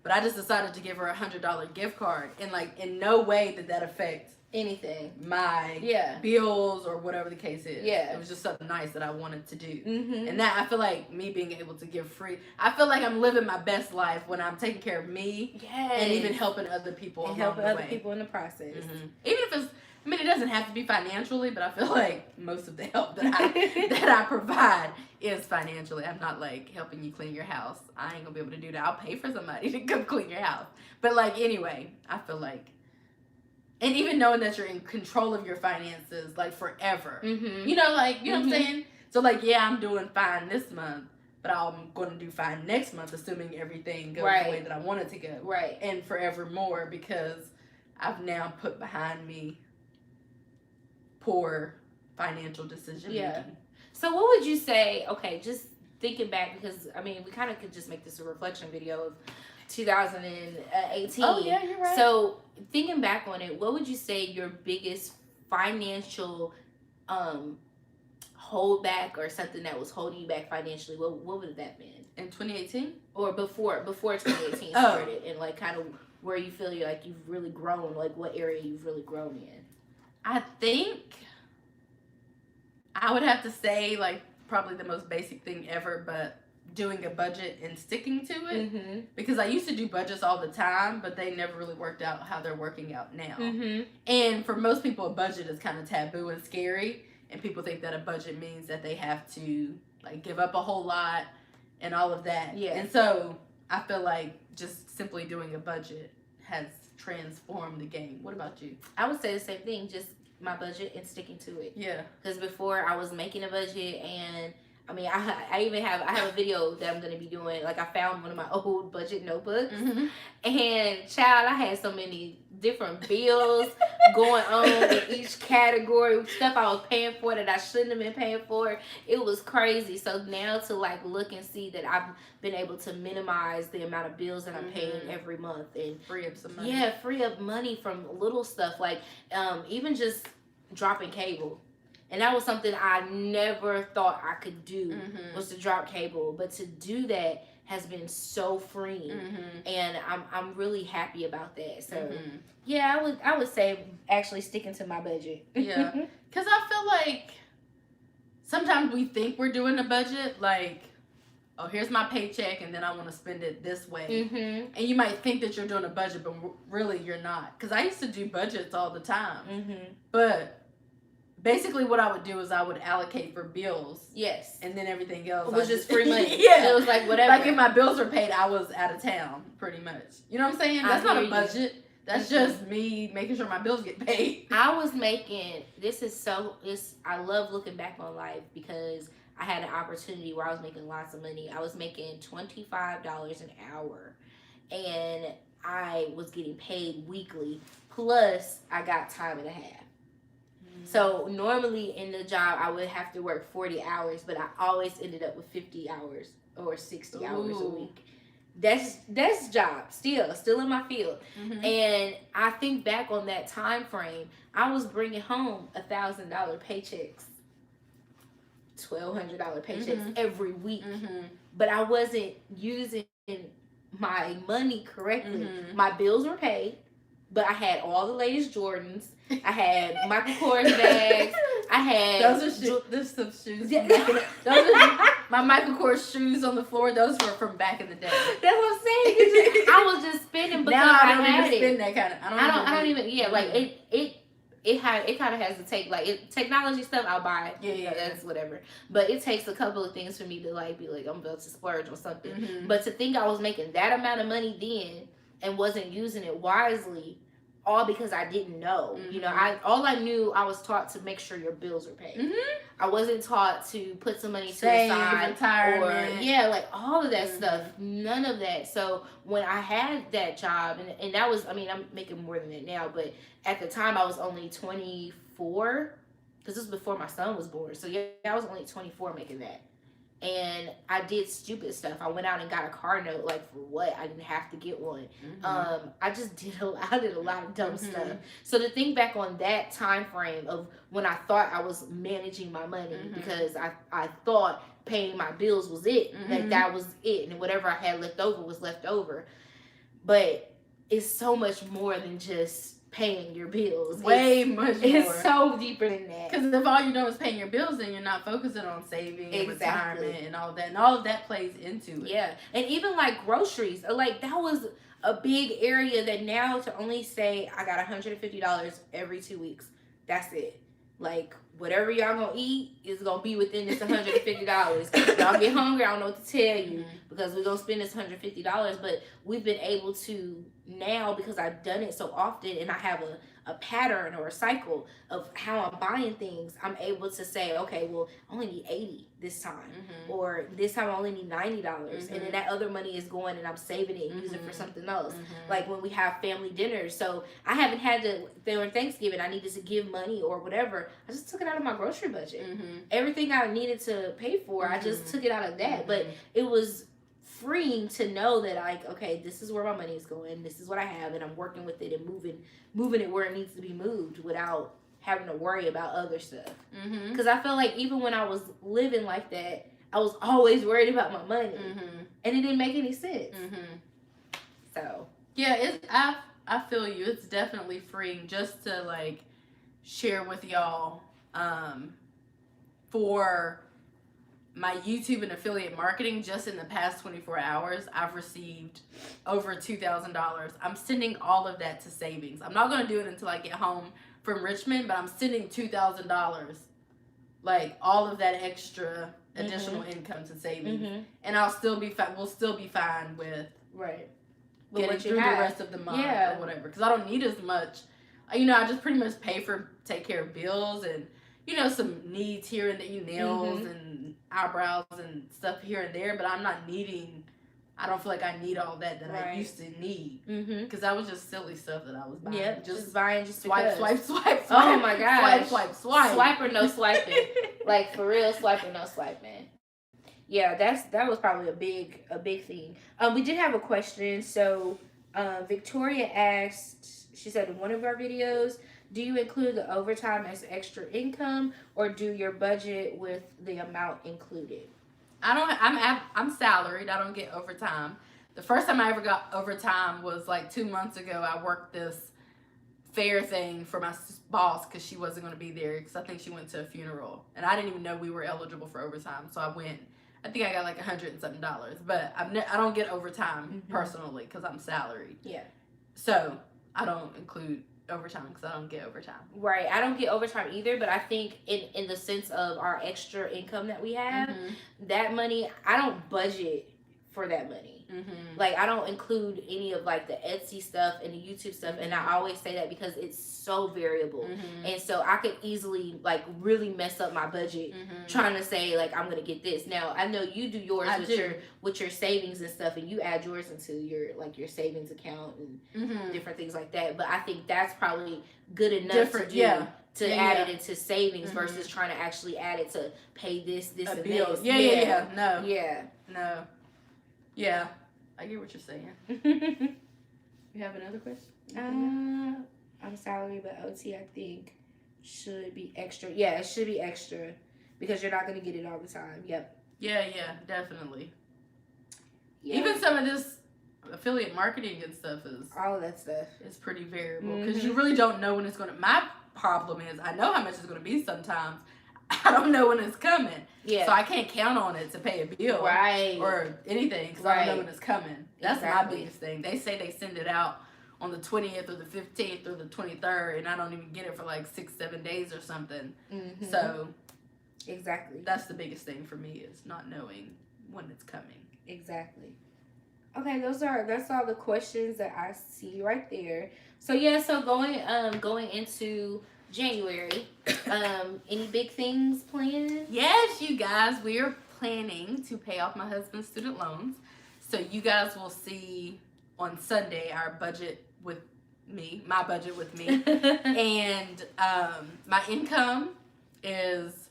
Speaker 2: But I just decided to give her a $100 gift card. And, like, in no way did that affect
Speaker 1: anything,
Speaker 2: my bills or whatever the case is. It was just something nice that I wanted to do. And that, I feel like me being able to give free, I feel like I'm living my best life when I'm taking care of me and even helping other people
Speaker 1: and helping other people in the process.
Speaker 2: Even if it's, it doesn't have to be financially, but I feel like most of the help that I provide is financially. I'm not like helping you clean your house. I ain't gonna be able to do that. I'll pay for somebody to come clean your house. But like, anyway, I feel like, and even knowing that you're in control of your finances, like, forever. You know, like, you know what I'm saying? So, like, yeah, I'm doing fine this month, but I'm going to do fine next month, assuming everything goes the way that I want it to go. And forevermore, because I've now put behind me poor financial decision making.
Speaker 1: So, what would you say, okay, just thinking back, because, we kind of could just make this a reflection video of 2018.
Speaker 2: Oh, yeah, you're right.
Speaker 1: So, thinking back on it, what would you say your biggest financial holdback, or something that was holding you back financially? What would have that been?
Speaker 2: In 2018?
Speaker 1: Or before 2018 started, and like kind of where you feel like you've really grown, like what area you've really grown in?
Speaker 2: I think I would have to say, like, probably the most basic thing ever, but doing a budget and sticking to it. Because I used to do budgets all the time, but they never really worked out how they're working out now. And for most people, a budget is kind of taboo and scary, and people think that a budget means that they have to, like, give up a whole lot and all of that. And so I feel like just simply doing a budget has transformed the game. What about you?
Speaker 1: I would say the same thing, just my budget and sticking to it. Because before I was making a budget and I mean, I even have a video that I'm gonna be doing. Like, I found one of my old budget notebooks, and child, I had so many different bills going on in each category, stuff I was paying for that I shouldn't have been paying for. It was crazy. So now to like look and see that I've been able to minimize the amount of bills that I'm paying every month and
Speaker 2: free up some money.
Speaker 1: Yeah, free up money from little stuff like even just dropping cable. And that was something I never thought I could do, was to drop cable. But to do that has been so freeing, and I'm really happy about that. So yeah, I would say actually sticking to my budget.
Speaker 2: Yeah, because I feel like sometimes we think we're doing a budget, like, oh, here's my paycheck, and then I want to spend it this way. And you might think that you're doing a budget, but really you're not. Because I used to do budgets all the time, but basically what I would do is I would allocate for bills.
Speaker 1: Yes.
Speaker 2: And then everything else
Speaker 1: was just free money.
Speaker 2: Yeah.
Speaker 1: It was like whatever.
Speaker 2: Like if my bills were paid, I was out of town pretty much. You know what I'm saying? That's not a budget. That's just me making sure my bills get paid.
Speaker 1: I was making, I love looking back on life because I had an opportunity where I was making lots of money. I was making $25 an hour, and I was getting paid weekly, plus I got time and a half. So normally in the job, I would have to work 40 hours, but I always ended up with 50 hours or 60 hours a week. That's job, still in my field. And I think back on that time frame, I was bringing home $1,000 paychecks, $1,200 paychecks every week, but I wasn't using my money correctly. My bills were paid, but I had all the latest Jordans. I had Michael Kors bags. I had
Speaker 2: those are shoes. Those are my Michael Kors shoes on the floor. Those were from back in the day.
Speaker 1: That's what I'm saying. I was just spending because
Speaker 2: now I don't
Speaker 1: had
Speaker 2: even spend that kind of.
Speaker 1: I don't even. Yeah, like it kind of has to take like technology stuff. I'll buy it. Yeah, that's whatever. But it takes a couple of things for me to like be like I'm about to splurge on something. But to think I was making that amount of money then and wasn't using it wisely. All because I didn't know. You know, all I knew, I was taught to make sure your bills are paid. I wasn't taught to put some money to the side. Retirement. Or, like all of that stuff. None of that. So when I had that job, and that was, I mean, I'm making more than that now, but at the time I was only 24, because this was before my son was born. So yeah, I was only 24 making that. And I did stupid stuff. I went out and got a car note, like for what? I didn't have to get one. I just did a lot of dumb stuff. So to think back on that time frame of when I thought I was managing my money because I thought paying my bills was it, like that was it, and whatever I had left over was left over. But it's so much more than just paying your bills.
Speaker 2: Way much more.
Speaker 1: It's so deeper than that.
Speaker 2: Because if all you're doing is paying your bills, then you're not focusing on saving and retirement and all that. And all of that plays into it.
Speaker 1: Yeah. And even like groceries, like that was a big area that now to only say I got $150 every 2 weeks. That's it. Like whatever y'all gonna eat is gonna be within this $150. Y'all get hungry, I don't know what to tell you because we're gonna spend this $150. But we've been able to now, because I've done it so often and I have a pattern or a cycle of how I'm buying things, I'm able to say, okay, well, I only need $80 this time, or this time I only need $90, and then that other money is going and I'm saving it and using it for something else. Like when we have family dinners, so I haven't had to, during Thanksgiving, I needed to give money or whatever, I just took it out of my grocery budget. Everything I needed to pay for, I just took it out of that. But it was freeing to know that, like, okay, this is where my money is going, this is what I have, and I'm working with it and moving it where it needs to be moved without having to worry about other stuff. Because I felt like even when I was living like that, I was always worried about my money, and it didn't make any sense. So
Speaker 2: yeah, I feel you. It's definitely freeing just to like share with y'all for my YouTube and affiliate marketing. Just in the past 24 hours, I've received over $2,000. I'm sending all of that to savings. I'm not going to do it until I get home from Richmond, but I'm sending $2,000, like all of that extra additional income to savings. And I'll still be we'll still be fine with getting through the rest of the month or whatever, because I don't need as much. You know, I just pretty much take care of bills and, you know, some needs here and there, nails and eyebrows and stuff here and there, but I'm not needing. I don't feel like I need all that I
Speaker 1: Right.
Speaker 2: used to need,
Speaker 1: Mm-hmm.
Speaker 2: because that was just silly stuff that I was buying.
Speaker 1: Yep. Just buying just
Speaker 2: swipe,
Speaker 1: because.
Speaker 2: swipe, swipe, swipe.
Speaker 1: Oh my gosh.
Speaker 2: Swipe.
Speaker 1: Swipe or no swiping. Like, for real, swipe or no swiping. Yeah, that was probably a big thing. We did have a question. So, Victoria asked. She said in one of our videos, do you include the overtime as extra income, or do your budget with the amount included?
Speaker 2: I'm salaried. I don't get overtime. The first time I ever got overtime was like 2 months ago. I worked this fair thing for my boss because she wasn't going to be there, because I think she went to a funeral, and I didn't even know we were eligible for overtime. So I went. I think I got like $100 and something, but I don't get overtime personally because I'm salaried.
Speaker 1: Yeah.
Speaker 2: So I don't include overtime because I don't get overtime.
Speaker 1: Right. I don't get overtime either, but I think in the sense of our extra income that we have, that money, I don't budget for that money. Like, I don't include any of like the Etsy stuff and the YouTube stuff, and I always say that because it's so variable, and so I could easily like really mess up my budget trying to say like I'm gonna get this. Now I know you do yours with your savings and stuff, and you add yours into your savings account and different things like that. But I think that's probably good enough to do. To add it into savings versus trying to actually add it to pay this, and
Speaker 2: bills.
Speaker 1: this.
Speaker 2: No. Yeah, I get what you're saying. You have another question?
Speaker 1: I'm salary, but OT I think should be extra. Yeah, it should be extra because you're not gonna get it all the time. Yep.
Speaker 2: Yeah, definitely.
Speaker 1: Yeah.
Speaker 2: Even some of this affiliate marketing and stuff
Speaker 1: all of that stuff
Speaker 2: is pretty variable because you really don't know when it's gonna. My problem is I know how much it's gonna be sometimes. I don't know when it's coming. Yeah. So I can't count on it to pay a bill.
Speaker 1: Right.
Speaker 2: Or anything because I don't know when it's coming. That's my biggest thing. They say they send it out on the 20th or the 15th or the 23rd, and I don't even get it for like 6-7 days or something. So.
Speaker 1: Exactly.
Speaker 2: That's the biggest thing for me is not knowing when it's coming.
Speaker 1: Exactly. Okay, that's all the questions that I see right there. So yeah, so going into January, any big things planned?
Speaker 2: Yes, you guys, we are planning to pay off my husband's student loans. So you guys will see on Sunday our budget with me, my budget with me. And my income is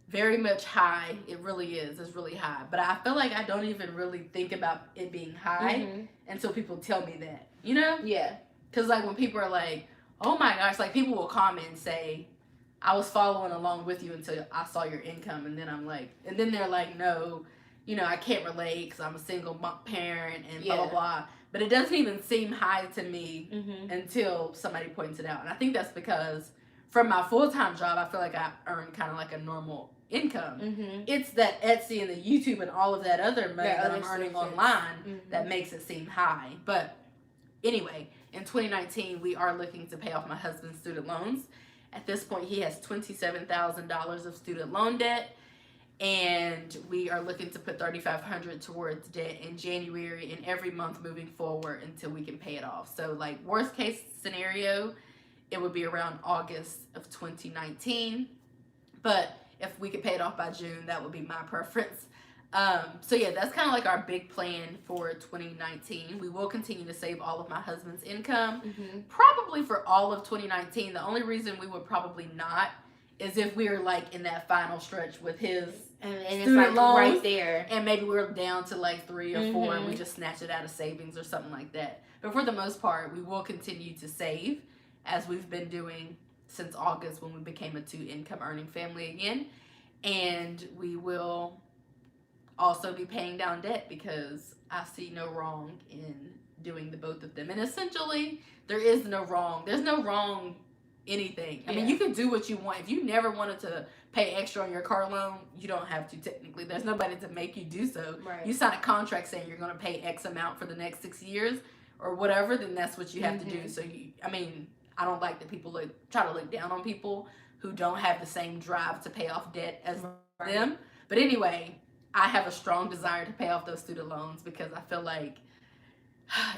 Speaker 2: very much high. It really is. It's really high. But I feel like I don't even really think about it being high until people tell me that. You know?
Speaker 1: Yeah.
Speaker 2: Because like when people are like, oh my gosh, like people will comment and say, I was following along with you until I saw your income. And then I'm like, and then they're like, no, you know, I can't relate because I'm a single parent and blah, blah, blah. But it doesn't even seem high to me until somebody points it out. And I think that's because from my full-time job, I feel like I earn kind of like a normal income. It's that Etsy and the YouTube and all of that other money that I'm earning online that makes it seem high. But anyway, in 2019, we are looking to pay off my husband's student loans. At this point, he has $27,000 of student loan debt, and we are looking to put $3,500 towards debt in January and every month moving forward until we can pay it off. So, like, worst case scenario, it would be around August of 2019. But if we could pay it off by June, that would be my preference. So yeah, that's kind of like our big plan for 2019. We will continue to save all of my husband's income, probably for all of 2019. The only reason we would probably not is if we're like in that final stretch with his
Speaker 1: and it's like loans, right there,
Speaker 2: and maybe we're down to like 3 or 4, and we just snatch it out of savings or something like that. But for the most part, we will continue to save as we've been doing since August when we became a 2-income earning family again, and we will also be paying down debt because I see no wrong in doing the both of them. And essentially, there's no wrong anything. I mean, you can do what you want. If you never wanted to pay extra on your car loan, you don't have to technically. There's nobody to make you do so.
Speaker 1: Right.
Speaker 2: You sign a contract saying you're going to pay X amount for the next 6 years or whatever, then that's what you have to do. So, I don't like that people try to look down on people who don't have the same drive to pay off debt as them. But anyway, I have a strong desire to pay off those student loans because I feel like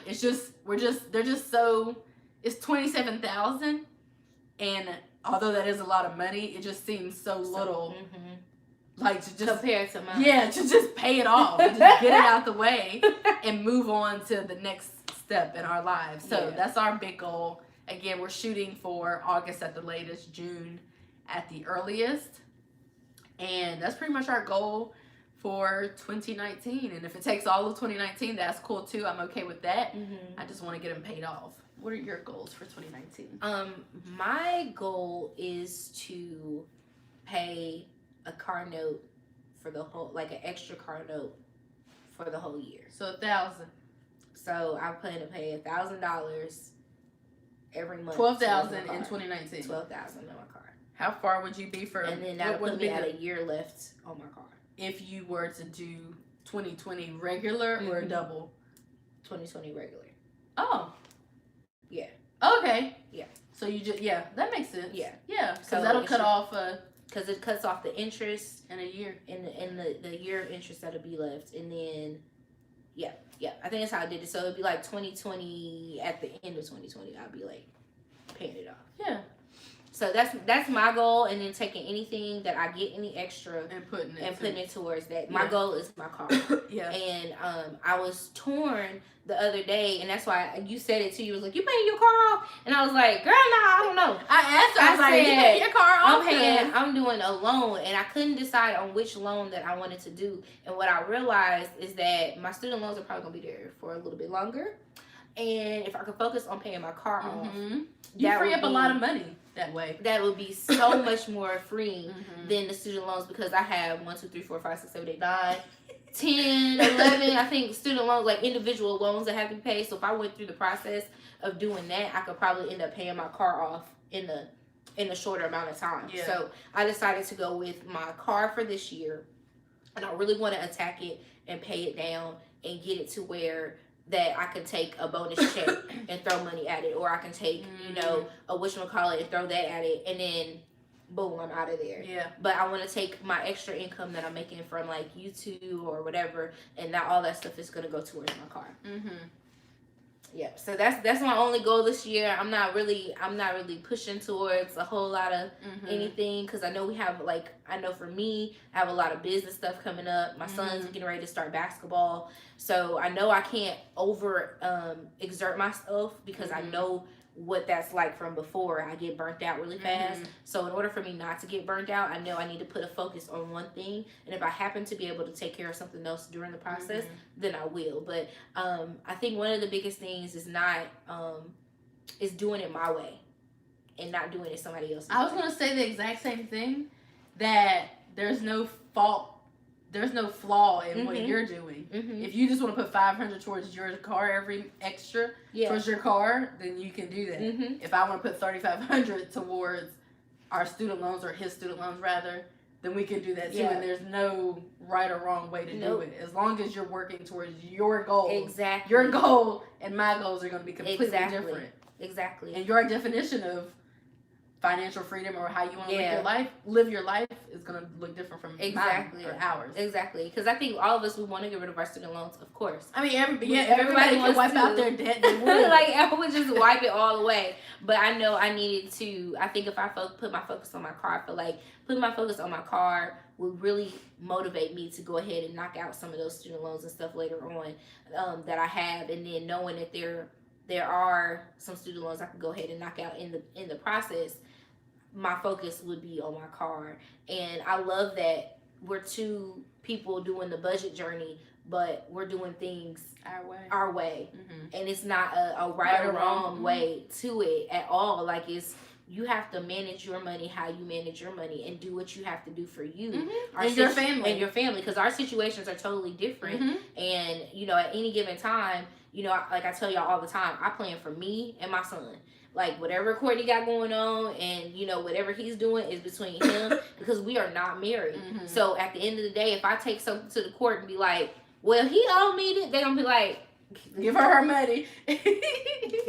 Speaker 2: it's $27,000, and although that is a lot of money, it just seems so little Like to just
Speaker 1: compared to mine.
Speaker 2: Yeah, to just pay it off, and just get it out the way, and move on to the next step in our lives. So that's our big goal. Again, we're shooting for August at the latest, June at the earliest, and that's pretty much our goal for 2019. And if it takes all of 2019, that's cool too. I'm okay with that. I just want to get them paid off. What are your goals for 2019?
Speaker 1: My goal is to pay a car note for the whole, like an extra car note for the whole year.
Speaker 2: So $1,000.
Speaker 1: So I plan to pay $1,000 every month.
Speaker 2: $12,000 in 2019.
Speaker 1: $12,000 on my car.
Speaker 2: How far would you be for?
Speaker 1: And then that would put me at a year left on my car.
Speaker 2: If you were to do 2020 regular or double?
Speaker 1: 2020 regular.
Speaker 2: Oh.
Speaker 1: Yeah.
Speaker 2: Okay.
Speaker 1: Yeah.
Speaker 2: So you just that makes sense.
Speaker 1: Yeah.
Speaker 2: Yeah. Because
Speaker 1: So
Speaker 2: that'll cut off
Speaker 1: because it cuts off the interest
Speaker 2: in a year.
Speaker 1: In the year of interest that'll be left, and then yeah, I think that's how I did it. So it'd be like 2020 at the end of 2020, I'll be like paying it off.
Speaker 2: Yeah.
Speaker 1: So that's my goal, and then taking anything that I get any extra
Speaker 2: and putting it
Speaker 1: towards that. My goal is my car.
Speaker 2: Yeah.
Speaker 1: And I was torn the other day, and that's why you said it too. You was like, "You paying your car off?" And I was like, "Girl, no, I don't know."
Speaker 2: I asked her, I was like, "You paying your car off?"
Speaker 1: I'm doing a loan, and I couldn't decide on which loan that I wanted to do. And what I realized is that my student loans are probably gonna be there for a little bit longer. And if I could focus on paying my car off,
Speaker 2: you free up a lot of money that way.
Speaker 1: That would be so much more freeing than the student loans, because I have 1, 2, 3, 4, 5, 6, 7, 8, 9, 10, 11. I think student loans, like individual loans that have to be paid. So if I went through the process of doing that, I could probably end up paying my car off in a shorter amount of time.
Speaker 2: Yeah.
Speaker 1: So I decided to go with my car for this year, and I really want to attack it and pay it down and get it to where that I can take a bonus check and throw money at it, or I can take, a whatchamacallit and throw that at it, and then boom, I'm out of there.
Speaker 2: Yeah.
Speaker 1: But I want to take my extra income that I'm making from like YouTube or whatever, and not all that stuff is gonna go towards my car. Yeah. So that's my only goal this year. I'm not really pushing towards a whole lot of anything, because I know for me, I have a lot of business stuff coming up. My son's getting ready to start basketball, so I know I can't exert myself, because I know what that's like from before. I get burnt out really fast. So in order for me not to get burnt out, I know I need to put a focus on one thing, and if I happen to be able to take care of something else during the process, then I will. But I think one of the biggest things is not is doing it my way and not doing it somebody else's
Speaker 2: I was
Speaker 1: way.
Speaker 2: going to say the exact same thing, that there's no flaw in what you're doing. If you just want to put $500 towards your car every extra towards your car, then you can do that. If I want to put $3,500 towards our student loans, or his student loans rather, then we can do that too. And there's no right or wrong way to do it, as long as you're working towards your goals.
Speaker 1: Exactly.
Speaker 2: Your goal and my goals are going to be completely different.
Speaker 1: Exactly.
Speaker 2: And your definition of financial freedom, or how you want to live your life is going to look different from mine or ours.
Speaker 1: Exactly. Because I think all of us, we want to get rid of our student loans, of course.
Speaker 2: I mean, everybody can wipe out their debt. They would.
Speaker 1: Like, I would just wipe it all away. But I know I needed to. I think if I put my focus on my car, I feel like putting my focus on my car would really motivate me to go ahead and knock out some of those student loans and stuff later on that I have, and then knowing that there are some student loans I can go ahead and knock out in the process. My focus would be on my car. And I love that we're two people doing the budget journey, but we're doing things our way. And it's not a right or wrong way to it at all. Like, you have to manage your money how you manage your money, and do what you have to do for you
Speaker 2: and your family,
Speaker 1: because our situations are totally different. And at any given time, like I tell y'all all the time, I plan for me and my son. Like, whatever Courtney got going on, and whatever he's doing is between him, because we are not married. So at the end of the day, if I take something to the court and be like, well, he owed me it, they gonna be like,
Speaker 2: give her money.
Speaker 1: They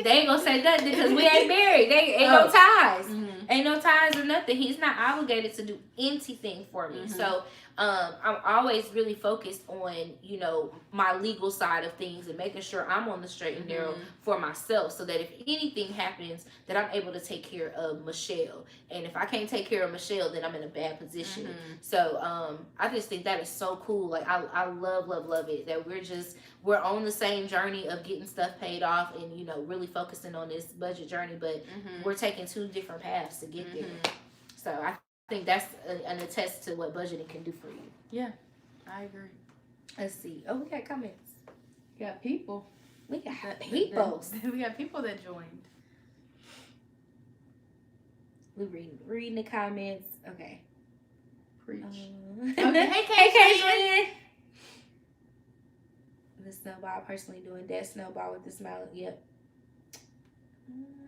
Speaker 1: ain't gonna say nothing, because we ain't married. They ain't no ties. Ain't no ties or nothing. He's not obligated to do anything for me. So I'm always really focused on, you know, my legal side of things and making sure I'm on the straight and narrow for myself, so that if anything happens, that I'm able to take care of Michelle. And if I can't take care of Michelle, then I'm in a bad position. So I just think that is so cool. Like I love it that we're on the same journey of getting stuff paid off and, you know, really focusing on this budget journey, but we're taking two different paths to get there. So I think that's an attest to what budgeting can do for you.
Speaker 2: Yeah, I agree.
Speaker 1: Let's see. Oh, we got comments.
Speaker 2: We got people.
Speaker 1: We got people.
Speaker 2: We got people that joined.
Speaker 1: We reading the comments. Okay.
Speaker 2: Preach.
Speaker 1: Okay. Hey, Caitlin. The Snowball, personally doing that Snowball with the smile. Yep.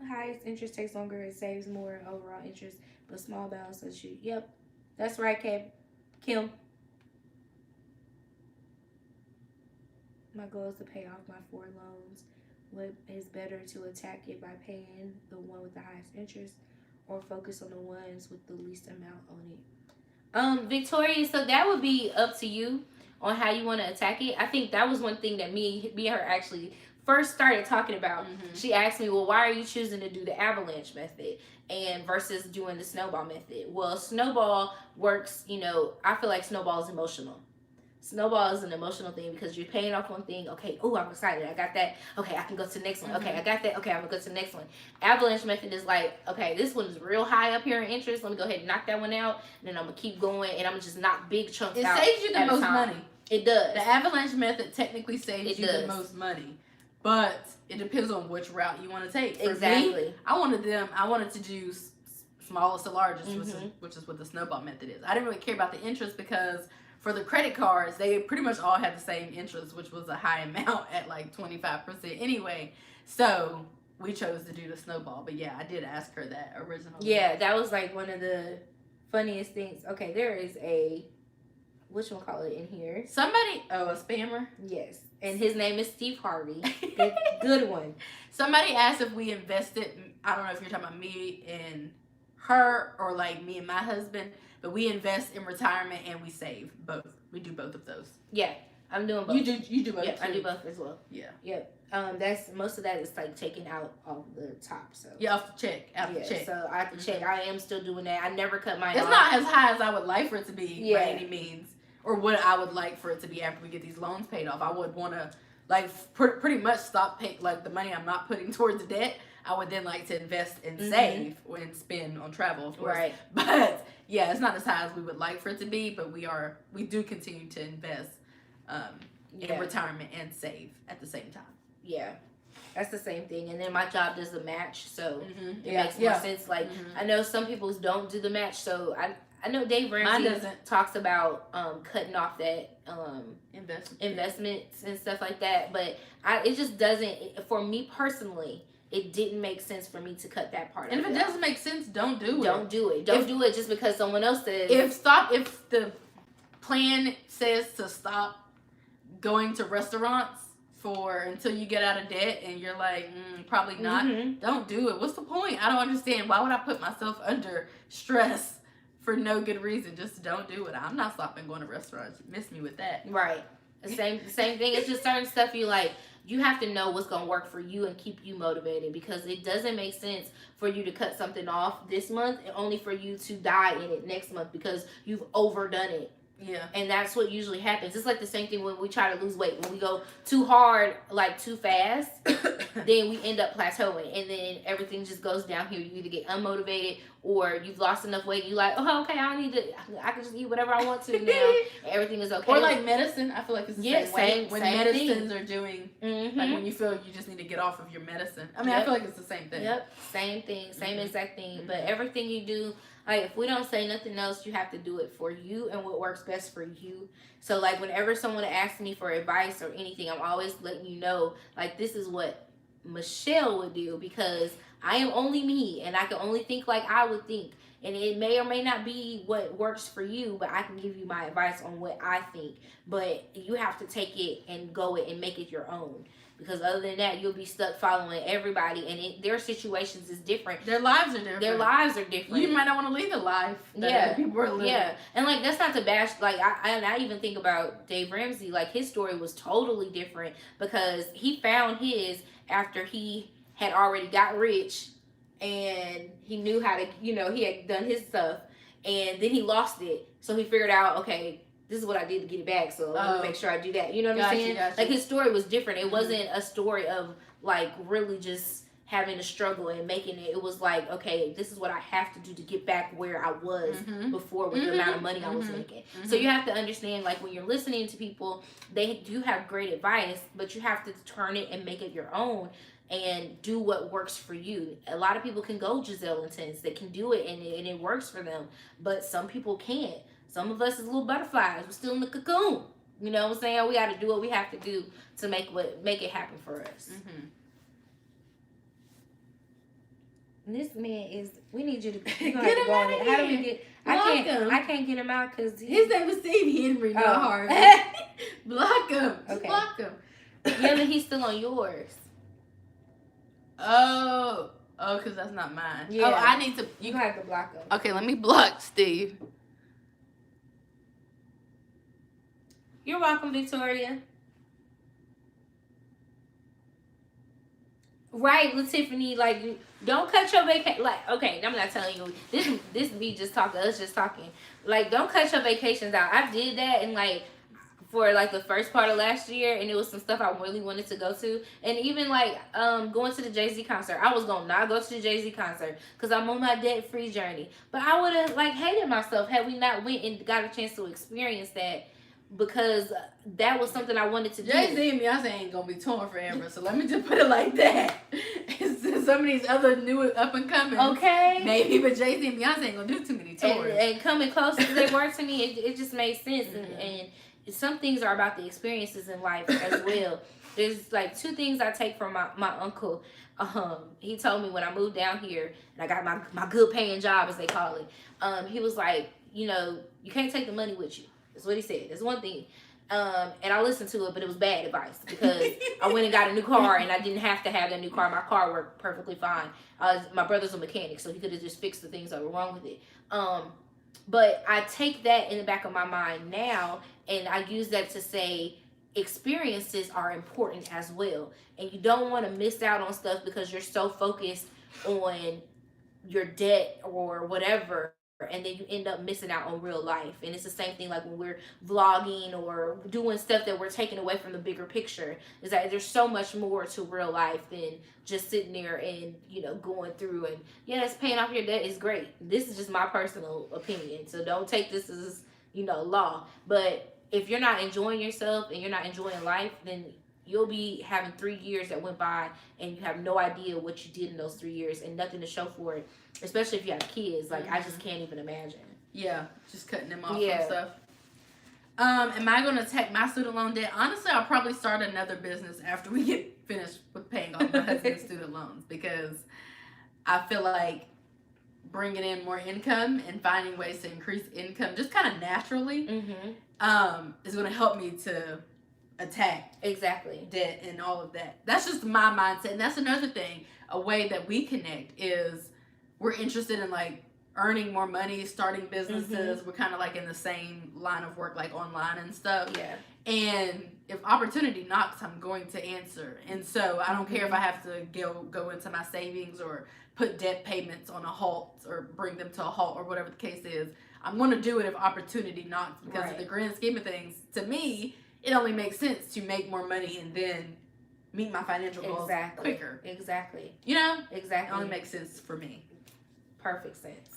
Speaker 1: Highest interest takes longer. It saves more overall interest, but small balance lets you. Yep. That's right, Kim. My goal is to pay off my 4 loans. What is better to attack it by paying the one with the highest interest, or focus on the ones with the least amount on it? Victoria, so that would be up to you on how you want to attack it. I think that was one thing that me and her actually first started talking about. She asked me, well, why are you choosing to do the avalanche method and versus doing the snowball method? Well, snowball works, you know, I feel like snowball is emotional. Snowball is an emotional thing because you're paying off one thing. Okay, oh, I'm excited. I got that. Okay, I can go to the next one. Okay, I got that. Okay, I'm going to go to the next one. Avalanche method is like, okay, this one is real high up here in interest. Let me go ahead and knock that one out. And then I'm going to keep going, and I'm going to just knock big chunks out.
Speaker 2: It saves you the most money.
Speaker 1: It does.
Speaker 2: The avalanche method technically saves you the most money. But it depends on which route you want to take. For me, I wanted to do smallest to largest, which is what the snowball method is. I didn't really care about the interest because for the credit cards, they pretty much all had the same interest, which was a high amount at like 25% anyway. So we chose to do the snowball. But yeah, I did ask her that originally.
Speaker 1: Yeah, that was like one of the funniest things. Okay, there is a, whatchamacallit in here.
Speaker 2: A spammer?
Speaker 1: Yes. And his name is Steve Harvey. Good one.
Speaker 2: Somebody asked if we invested, I don't know if you're talking about me and her or like me and my husband, but we invest in retirement and we save both. We do both of those. Yeah, I'm doing both. You do both.
Speaker 1: Yep, I do both as well.
Speaker 2: Yeah.
Speaker 1: Yep. That's most of that is like taking out of the top. So
Speaker 2: yeah, off the check. The check.
Speaker 1: So I have to check. I am still doing that. I never cut mine off.
Speaker 2: It's not as high as I would like for it to be by any means, or what I would like for it to be after we get these loans paid off. I would want to like pretty much stop paying like the money I'm not putting towards the debt. I would then like to invest and save and spend on travel, of course. Right. But yeah, it's not as high as we would like for it to be, but we do continue to invest in retirement and save at the same time. Yeah. That's the same thing. And then my job does the match, so it makes more sense. Like I know some people don't do the match, so I know Dave Ramsey talks about cutting off that investments and stuff like that, but it just doesn't, for me personally, it didn't make sense for me to cut that part. And if it doesn't make sense, don't do it. Don't do it. Don't do it just because someone else says. If the plan says to stop going to restaurants until you get out of debt and you're like, probably not, don't do it. What's the point? I don't understand. Why would I put myself under stress for no good reason? Just don't do it. I'm not stopping going to restaurants. Miss me with that. Right. The same thing. It's just certain stuff you have to know what's going to work for you and keep you motivated, because it doesn't make sense for you to cut something off this month and only for you to die in it next month because you've overdone it. Yeah. And that's what usually happens. It's like the same thing when we try to lose weight. When we go too hard, like too fast, then we end up plateauing. And then everything just goes downhill. You either get unmotivated or you've lost enough weight. You're like, oh, okay, I can just eat whatever I want to now. Everything is okay. Or like medicine. I feel like it's the same way. When medicines are doing, like when you feel you just need to get off of your medicine. I mean, I feel like it's the same thing. Yep. Same thing. Same exact thing. But everything you do, like, if we don't say nothing else, you have to do it for you and what works best for you. So, like, whenever someone asks me for advice or anything, I'm always letting you know, like, this is what Michelle would do, because
Speaker 1: I am only me, and I can only think like I would think. And it may or may not be what works for you, but I can give you my advice on what I think. But you have to take it and go it and make it your own. Because other than that, you'll be stuck following everybody, and their situations is different.
Speaker 2: Their lives are different.
Speaker 1: Their lives are different.
Speaker 2: You might not want to lead a life that other people are living.
Speaker 1: Yeah, and like that's not to bash. Like I even think about Dave Ramsey. Like his story was totally different because he found his after he had already got rich, and he knew how to. You know, he had done his stuff, and then he lost it. So he figured out, okay, this is what I did to get it back, so let me make sure I do that. You know what I'm saying?
Speaker 2: Gotcha.
Speaker 1: Like his story was different. It wasn't a story of like really just having to struggle and making it. It was like, okay, this is what I have to do to get back where I was before with the amount of money I was making. So you have to understand, like when you're listening to people, they do have great advice, but you have to turn it and make it your own and do what works for you. A lot of people can go Giselle Intense. They can do it and it works for them, but some people can't. Some of us is little butterflies. We're still in the cocoon. You know what I'm saying? We got to do what we have to do to make it happen for us. And this man is. We need you to get him out of here. How do we get? I can't get him out because
Speaker 2: his name is Steve Henry. No hard. Block him. Okay. Block him.
Speaker 1: Yeah, but he's still on yours.
Speaker 2: Oh, because that's not mine.
Speaker 1: Yeah.
Speaker 2: Oh, I need to.
Speaker 1: You have to block him.
Speaker 2: Okay, let me block Steve.
Speaker 1: You're welcome, Victoria. Right, Tiffany, like, don't cut your vacation. Like, okay, I'm not telling you. This me just talking, us just talking. Like, don't cut your vacations out. I did that, and, like, for, like, the first part of last year, and it was some stuff I really wanted to go to. And even, like, going to the Jay-Z concert. I was going to not go to the Jay-Z concert because I'm on my debt-free journey. But I would have, like, hated myself had we not went and got a chance to experience that. Because that was something I wanted to do.
Speaker 2: Jay-Z and Beyonce ain't gonna be torn forever, so let me just put it like that. Some of these other new up and coming,
Speaker 1: okay,
Speaker 2: maybe, but Jay-Z and Beyonce ain't gonna do too many tours.
Speaker 1: And coming close as they were to me, it just made sense. And some things are about the experiences in life as well. There's like two things I take from my uncle. He told me when I moved down here and I got my good paying job, as they call it. He was like, you know, you can't take the money with you. That's what he said. That's one thing. And I listened to it, but it was bad advice because I went and got a new car and I didn't have to have that new car. My car worked perfectly fine. My brother's a mechanic, so he could have just fixed the things that were wrong with it. But I take that in the back of my mind now, and I use that to say experiences are important as well. And you don't want to miss out on stuff because you're so focused on your debt or whatever, and then you end up missing out on real life. And it's the same thing like when we're vlogging or doing stuff that we're taking away from the bigger picture, is that there's so much more to real life than just sitting there and, you know, going through. And yes, paying off your debt is great. This is just my personal opinion, so don't take this as, you know, law. But if you're not enjoying yourself and you're not enjoying life, then you'll be having 3 years that went by and you have no idea what you did in those 3 years and nothing to show for it, especially if you have kids. Like, I just can't even imagine.
Speaker 2: Yeah, just cutting them off and stuff. Am I going to take my student loan debt? Honestly, I'll probably start another business after we get finished with paying off my husband's student loans, because I feel like bringing in more income and finding ways to increase income just kind of naturally is going to help me to attack debt and all of that. That's just my mindset. And that's another thing, a way that we connect is we're interested in like earning more money, starting businesses. We're kind of like in the same line of work, like online and stuff. And if opportunity knocks, I'm going to answer. And so I don't care if I have to go into my savings or put debt payments on a halt or bring them to a halt or whatever the case is. I'm going to do it if opportunity knocks, because in the grand scheme of things, to me, it only makes sense to make more money and then meet my financial goals quicker. You know? It only makes sense for me.
Speaker 1: Perfect sense.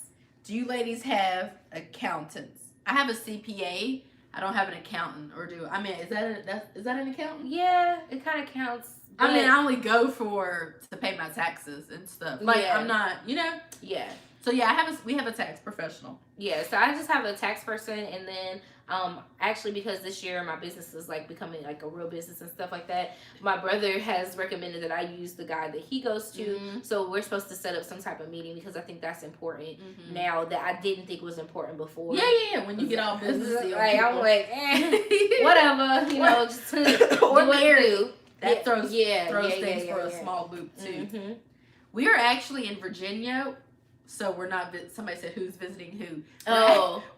Speaker 2: Do you ladies have accountants? I have a CPA. I don't have an accountant, or do I? Mean, is that an accountant?
Speaker 1: Yeah, it kind of counts,
Speaker 2: I mean, I only go to pay my taxes and stuff. Like,
Speaker 1: Yeah.
Speaker 2: I'm not,
Speaker 1: Yeah.
Speaker 2: So yeah, we have a tax professional.
Speaker 1: Yeah, so I just have a tax person, and then actually, because this year my business is like becoming like a real business and stuff like that, my brother has recommended that I use the guy that he goes to.
Speaker 2: Mm-hmm.
Speaker 1: So we're supposed to set up some type of meeting because I think that's important
Speaker 2: Mm-hmm.
Speaker 1: now that I didn't think was important before.
Speaker 2: Yeah. When you get all business deals,
Speaker 1: like I'm like, whatever, just do what you do.
Speaker 2: That throws
Speaker 1: throws
Speaker 2: things for a small loop too.
Speaker 1: Mm-hmm.
Speaker 2: We are actually in Virginia. So we're not. Somebody said who's visiting who.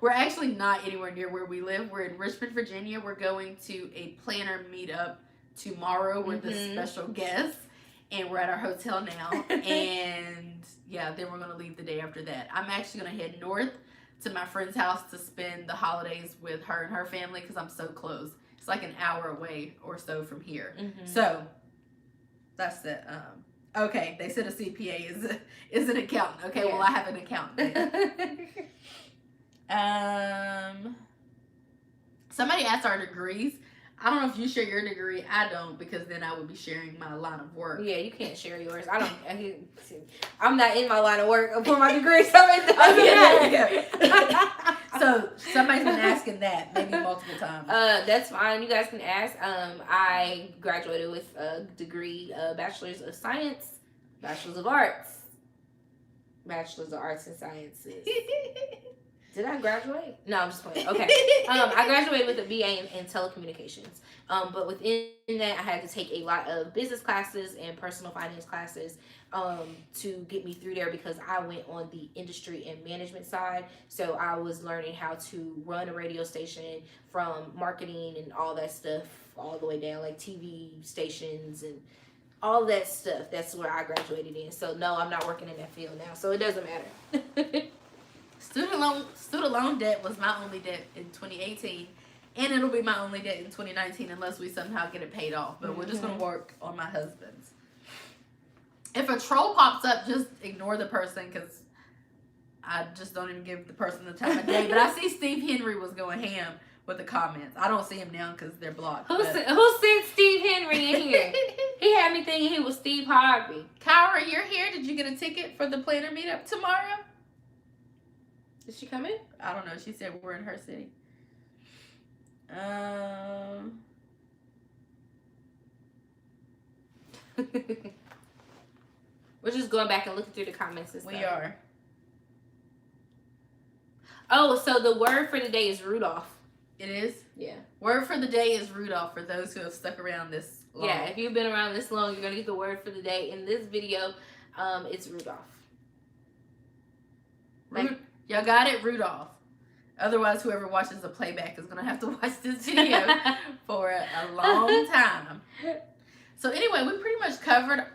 Speaker 2: We're actually not anywhere near where we live. We're in Richmond, Virginia. We're going to a planner meetup tomorrow with a special guest, and we're at our hotel now. And yeah, then we're gonna leave the day after that. I'm actually gonna head north to my friend's house to spend the holidays with her and her family because I'm so close. It's like an hour away or so from here.
Speaker 1: Mm-hmm.
Speaker 2: So that's it. Okay, they said a CPA is an accountant. Okay, well I have an accountant. Somebody asked our degrees. I don't know if you share your degree. I don't, because then I would be sharing my line of work.
Speaker 1: Yeah, you can't share yours. I'm not in my line of work for my degree, so it doesn't matter.
Speaker 2: So somebody's been asking that maybe multiple times.
Speaker 1: That's fine. You guys can ask. I graduated with a degree, Bachelor's of Science, Bachelor's of Arts, Bachelor's of Arts and Sciences. Did I graduate? No, I'm just playing. Okay. I graduated with a BA in telecommunications. But within that, I had to take a lot of business classes and personal finance classes to get me through there because I went on the industry and management side. So I was learning how to run a radio station from marketing and all that stuff all the way down, like TV stations and all that stuff. That's where I graduated in. So no, I'm not working in that field now. So it doesn't matter.
Speaker 2: Student loan debt was my only debt in 2018, and it'll be my only debt in 2019 unless we somehow get it paid off. But we're just gonna work on my husband's. If a troll pops up, just ignore the person because I just don't even give the person the time of day. But I see Steve Henry was going ham with the comments. I don't see him now because they're blocked.
Speaker 1: Who sent Steve Henry in here? He had me thinking he was Steve Harvey.
Speaker 2: Kyra, you're here. Did you get a ticket for the planner meetup tomorrow?
Speaker 1: Did she come in?
Speaker 2: I don't know. She said we're in her city.
Speaker 1: We're just going back and looking through the comments and stuff.
Speaker 2: We are.
Speaker 1: Oh, so the word for the day is Rudolph.
Speaker 2: It is?
Speaker 1: Yeah.
Speaker 2: Word for the day is Rudolph for those who have stuck around this long.
Speaker 1: Yeah, if you've been around this long, you're going to get the word for the day. In this video, it's Rudolph.
Speaker 2: Y'all got it? Rudolph. Otherwise, whoever watches the playback is going to have to watch this video for a long time. So anyway, we pretty much covered,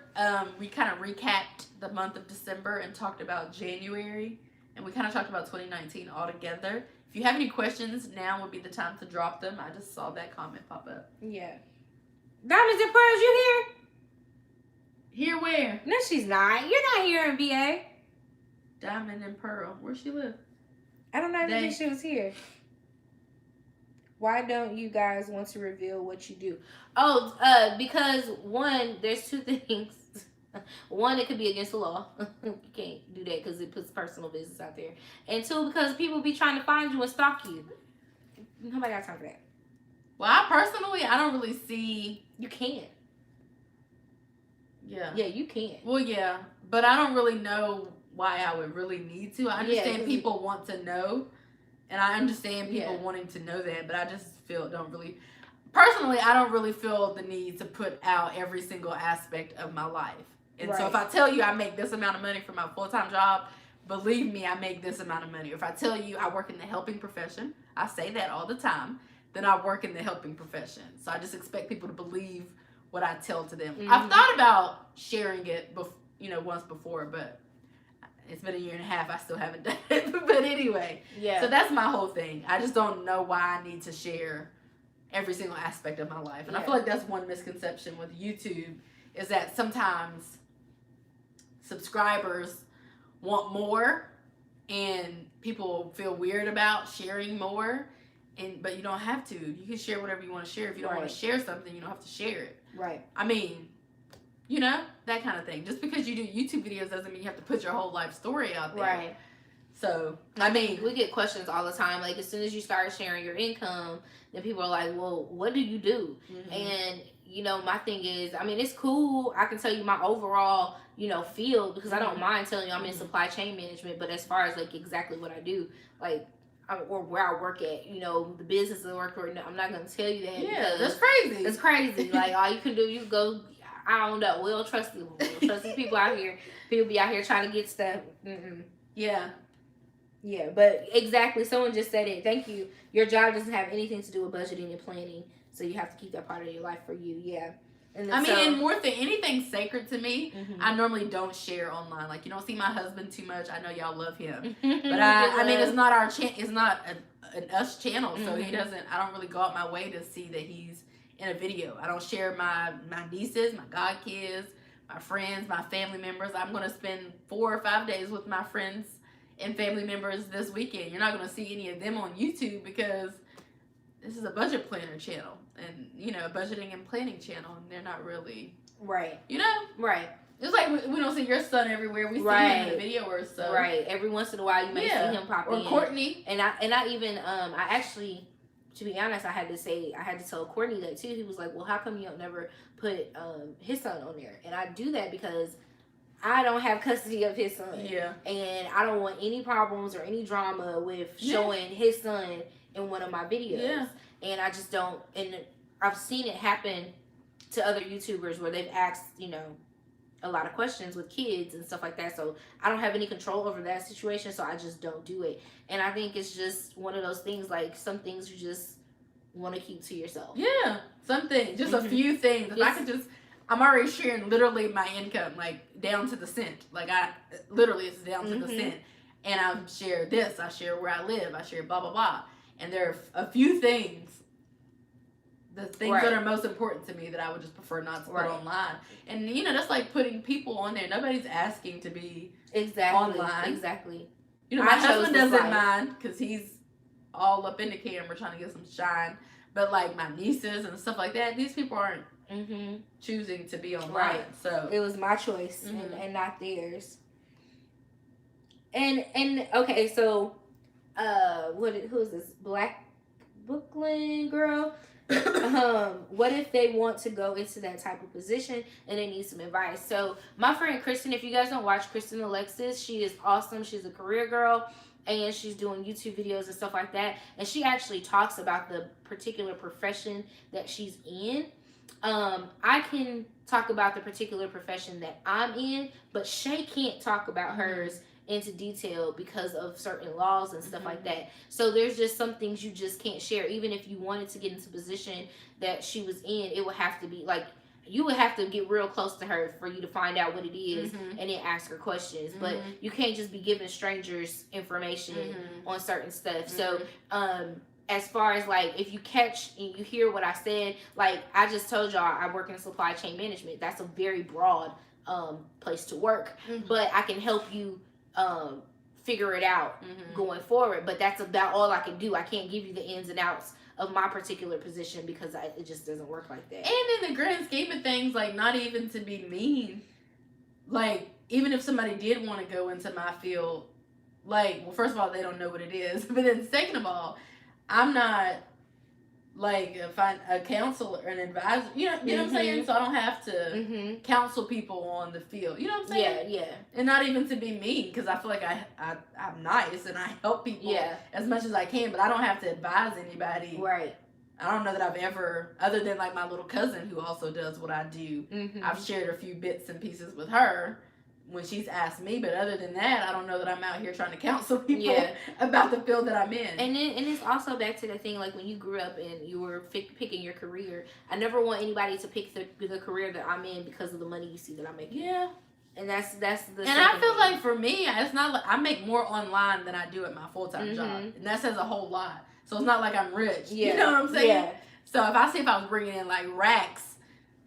Speaker 2: we kind of recapped the month of December and talked about January. And we kind of talked about 2019 altogether. If you have any questions, now would be the time to drop them. I just saw that comment pop up.
Speaker 1: Yeah. Diamonds and Pearls, you here?
Speaker 2: Here where?
Speaker 1: No, she's not. You're not here in VA.
Speaker 2: Diamond and Pearl. Where she live?
Speaker 1: I don't even think she was here. Why don't you guys want to reveal what you do? Oh, because one, there's two things. One, it could be against the law. You can't do that because it puts personal business out there. And two, because people be trying to find you and stalk you. Nobody got time for that.
Speaker 2: Well, I don't really see.
Speaker 1: You can't.
Speaker 2: Yeah.
Speaker 1: Yeah, you can't.
Speaker 2: Well, yeah, but I don't really know why I would really need to. I understand people want to know, and I understand people wanting to know that, but I just personally, I don't really feel the need to put out every single aspect of my life. And so if I tell you I make this amount of money for my full-time job, believe me, I make this amount of money. If I tell you I work in the helping profession, I say that all the time, then I work in the helping profession. So I just expect people to believe what I tell to them. I've thought about sharing it, once before, but it's been a year and a half. I still haven't done it. But anyway, so that's my whole thing. I just don't know why I need to share every single aspect of my life. And I feel like that's one misconception with YouTube is that sometimes subscribers want more and people feel weird about sharing more. But you don't have to. You can share whatever you want to share. If you don't want to share something, you don't have to share it.
Speaker 1: Right.
Speaker 2: I mean, You know, that kind of thing. Just because you do YouTube videos doesn't mean you have to put your whole life story out there.
Speaker 1: Right.
Speaker 2: So,
Speaker 1: I mean, we get questions all the time. Like, as soon as you start sharing your income, then people are like, well, what do you do? Mm-hmm. And, you know, my thing is, I mean, it's cool. I can tell you my overall, you know, field, because I don't mind telling you I'm in supply chain management. But as far as, like, exactly what I do, like, or where I work at, you know, the business I work for, I'm not going to tell you that.
Speaker 2: Yeah, that's crazy.
Speaker 1: It's crazy. Like, all you can do, you go... I don't know. We don't trust them. We don't trust these people out here. People be out here trying to get stuff. Mm-mm.
Speaker 2: Yeah.
Speaker 1: Yeah, but exactly. Someone just said it. Thank you. Your job doesn't have anything to do with budgeting and planning, so you have to keep that part of your life for you. Yeah. And
Speaker 2: I mean, and more than anything sacred to me, I normally don't share online. Like, you don't see my husband too much. I know y'all love him, but I mean, it's not our it's not an us channel, so he doesn't. I don't really go out my way to see that he's in a video. I don't share my nieces, my godkids, my friends, my family members. I'm gonna spend 4 or 5 days with my friends and family members this weekend. You're not gonna see any of them on YouTube because this is a budget planner channel and, you know, a budgeting and planning channel, and they're not really
Speaker 1: right.
Speaker 2: You know,
Speaker 1: right.
Speaker 2: It's like we don't see your son everywhere. We see him in a video or so.
Speaker 1: Right. Every once in a while, you may see him pop in.
Speaker 2: Or Courtney.
Speaker 1: And I even I actually. To be honest, I had to tell Courtney that too. He was like, well, how come you don't never put his son on there? And I do that because I don't have custody of his son.
Speaker 2: Yeah.
Speaker 1: And I don't want any problems or any drama with showing his son in one of my videos.
Speaker 2: Yeah.
Speaker 1: And I just don't, and I've seen it happen to other YouTubers where they've asked, you know, a lot of questions with kids and stuff like that. So I don't have any control over that situation, so I just don't do it. And I think it's just one of those things, like some things you just want to keep to yourself.
Speaker 2: Yeah, something, just a few things. If I could I'm already sharing literally my income, like down to the cent. Like it's down to the cent. And I share this, I share where I live, I share blah, blah, blah. And there are a few things, the things that are most important to me that I would just prefer not to put online. And, you know, that's like putting people on there. Nobody's asking to be online.
Speaker 1: Exactly.
Speaker 2: You know, my husband doesn't mind because he's all up in the camera trying to get some shine. But, like, my nieces and stuff like that, these people aren't choosing to be online.
Speaker 1: Right.
Speaker 2: So
Speaker 1: it was my choice and not theirs. And okay, so who is this? Black Brooklyn girl? What if they want to go into that type of position and they need some advice? So my friend Kristen, if you guys don't watch Kristen Alexis, she is awesome. She's a career girl and she's doing YouTube videos and stuff like that. And she actually talks about the particular profession that she's in. I can talk about the particular profession that I'm in, but Shay can't talk about hers into detail because of certain laws and stuff like that. So there's just some things you just can't share. Even if you wanted to get into a position that she was in, it would have to be like, you would have to get real close to her for you to find out what it is and then ask her questions. But you can't just be giving strangers information on certain stuff. So as far as like, if you catch and you hear what I said, like I just told y'all I work in supply chain management. That's a very broad place to work, but I can help you figure it out going forward. But that's about all I can do. I can't give you the ins and outs of my particular position because it just doesn't work like that.
Speaker 2: And in the grand scheme of things, like, not even to be mean, like, even if somebody did want to go into my field, like, well, first of all, they don't know what it is, but then second of all, I'm not like a counselor, an advisor, you know what I'm saying? So I don't have to counsel people on the field, you know what I'm saying?
Speaker 1: Yeah.
Speaker 2: And not even to be mean, because I feel like I'm nice and I help people as much as I can, but I don't have to advise anybody.
Speaker 1: Right.
Speaker 2: I don't know that I've ever, other than like my little cousin who also does what I do, I've shared a few bits and pieces with her when she's asked me, but other than that, I don't know that I'm out here trying to counsel people about the field that I'm in.
Speaker 1: And it's also back to the thing, like when you grew up and you were picking your career, I never want anybody to pick the career that I'm in because of the money you see that I'm making.
Speaker 2: Yeah.
Speaker 1: And that's the
Speaker 2: And I feel like for me, it's not like I make more online than I do at my full-time job. And that says a whole lot. So it's not like I'm rich. You know what I'm saying? Yeah. So if I was bringing in like racks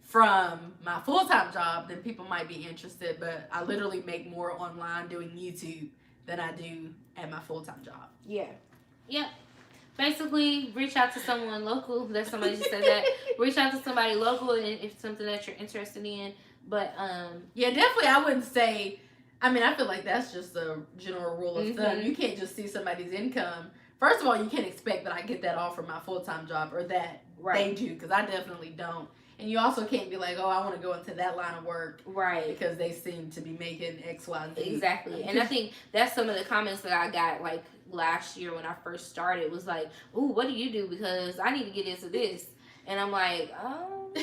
Speaker 2: from my full-time job, then people might be interested, but I literally make more online doing YouTube than I do at my full-time job.
Speaker 1: Yeah. basically reach out to someone local. There's somebody just said that. Reach out to somebody local if it's something that you're interested in. But
Speaker 2: yeah, definitely I wouldn't say, I mean, I feel like that's just a general rule of thumb.
Speaker 1: Mm-hmm.
Speaker 2: You can't just see somebody's income. First of all, you can't expect that I get that all from my full-time job or that they do, because I definitely don't. And you also can't be like, oh, I want to go into that line of work.
Speaker 1: Right.
Speaker 2: Because they seem to be making X, Y, Z.
Speaker 1: Exactly. And I think that's some of the comments that I got, like, last year when I first started was like, ooh, what do you do? Because I need to get into this. And I'm like, oh,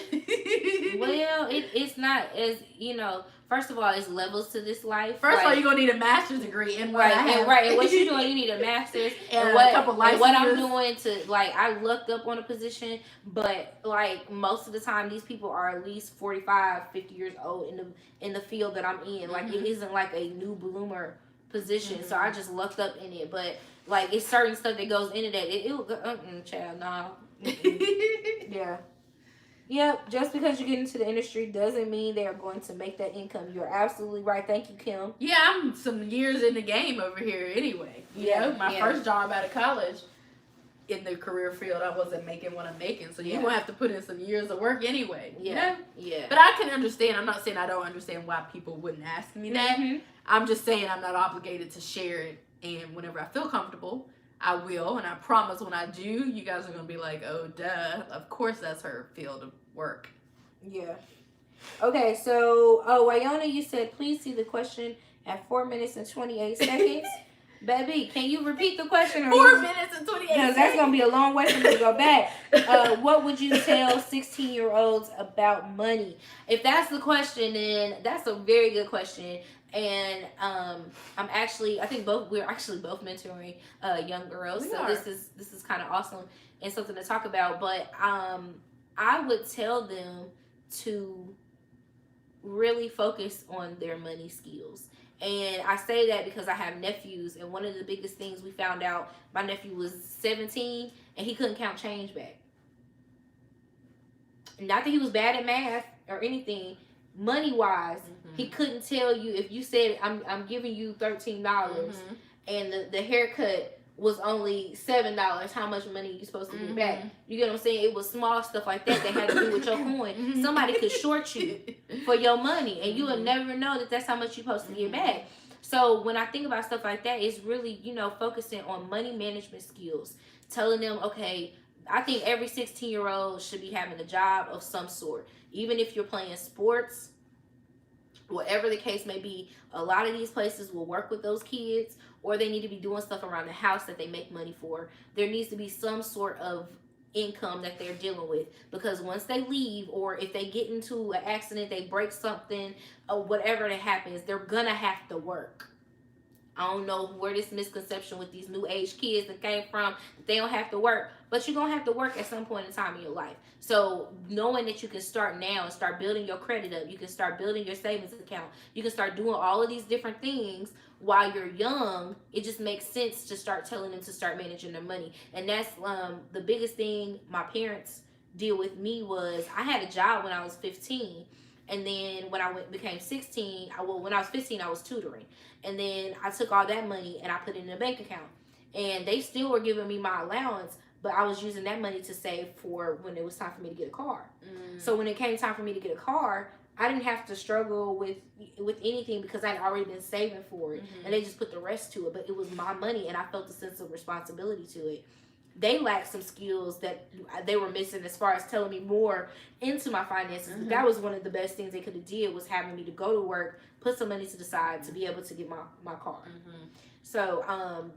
Speaker 1: well, it's not as, you know, first of all, it's levels to this life.
Speaker 2: First of all, you're going to need a master's degree. And what
Speaker 1: and what you're doing, you need a master's.
Speaker 2: and
Speaker 1: a
Speaker 2: couple licenses.
Speaker 1: And what I'm doing to, like, I looked up on a position, but, like, most of the time, these people are at least 45, 50 years old in the field that I'm in. Like, it isn't, like, a new bloomer position. So I just looked up in it. But, like, it's certain stuff that goes into that. It will go, child, no. Yeah. Yep, just because you get into the industry doesn't mean they are going to make that income. You're absolutely right. Thank you, Kim.
Speaker 2: Yeah, I'm some years in the game over here anyway. You know, my first job out of college in the career field, I wasn't making what I'm making. So you're going to have to put in some years of work anyway.
Speaker 1: Yeah.
Speaker 2: You know?
Speaker 1: Yeah.
Speaker 2: But I can understand. I'm not saying I don't understand why people wouldn't ask me that. I'm just saying I'm not obligated to share it. And whenever I feel comfortable, I will. And I promise when I do, you guys are going to be like, oh, duh. Of course that's her field of work.
Speaker 1: Yeah. Okay, so, Wyona, you said, please see the question at 4 minutes and 28 seconds. Baby, can you repeat the question?
Speaker 2: 4 minutes and 28 seconds.
Speaker 1: Because that's going to be a long way for me to go back. What would you tell 16-year-olds about money? If that's the question, then that's a very good question. And I think we're actually both mentoring young girls. So this is kind of awesome and something to talk about. But I would tell them to really focus on their money skills. And I say that because I have nephews, and one of the biggest things we found out, my nephew was 17 and he couldn't count change back. Not that he was bad at math or anything, money wise, he couldn't tell you if you said I'm giving you $13 and the haircut was only $7, how much money you supposed to get back? You get what I'm saying? It was small stuff like that had to do with your coin. Somebody could short you for your money, and you will never know that that's how much you're supposed to get back. So when I think about stuff like that, it's really, focusing on money management skills. Telling them, okay, I think every 16-year-old should be having a job of some sort. Even if you're playing sports, whatever the case may be, a lot of these places will work with those kids, or they need to be doing stuff around the house that they make money for. There needs to be some sort of income that they're dealing with, because once they leave, or if they get into an accident, they break something, or whatever that happens, they're gonna have to work. I don't know where this misconception with these new age kids that came from, that they don't have to work, but you're gonna have to work at some point in time in your life. So knowing that you can start now and start building your credit up, you can start building your savings account, you can start doing all of these different things while you're young, it just makes sense to start telling them to start managing their money. And that's the biggest thing my parents did with me was, I had a job when I was 15. And then when I became 16, when I was 15, I was tutoring. And then I took all that money and I put it in a bank account. And they still were giving me my allowance, but I was using that money to save for when it was time for me to get a car. So when it came time for me to get a car, I didn't have to struggle with anything because I'd already been saving for it. And they just put the rest to it. But it was my money, and I felt a sense of responsibility to it. They lacked some skills that they were missing as far as telling me more into my finances. That was one of the best things they could have did, was having me to go to work, put some money to the side to be able to get my car. So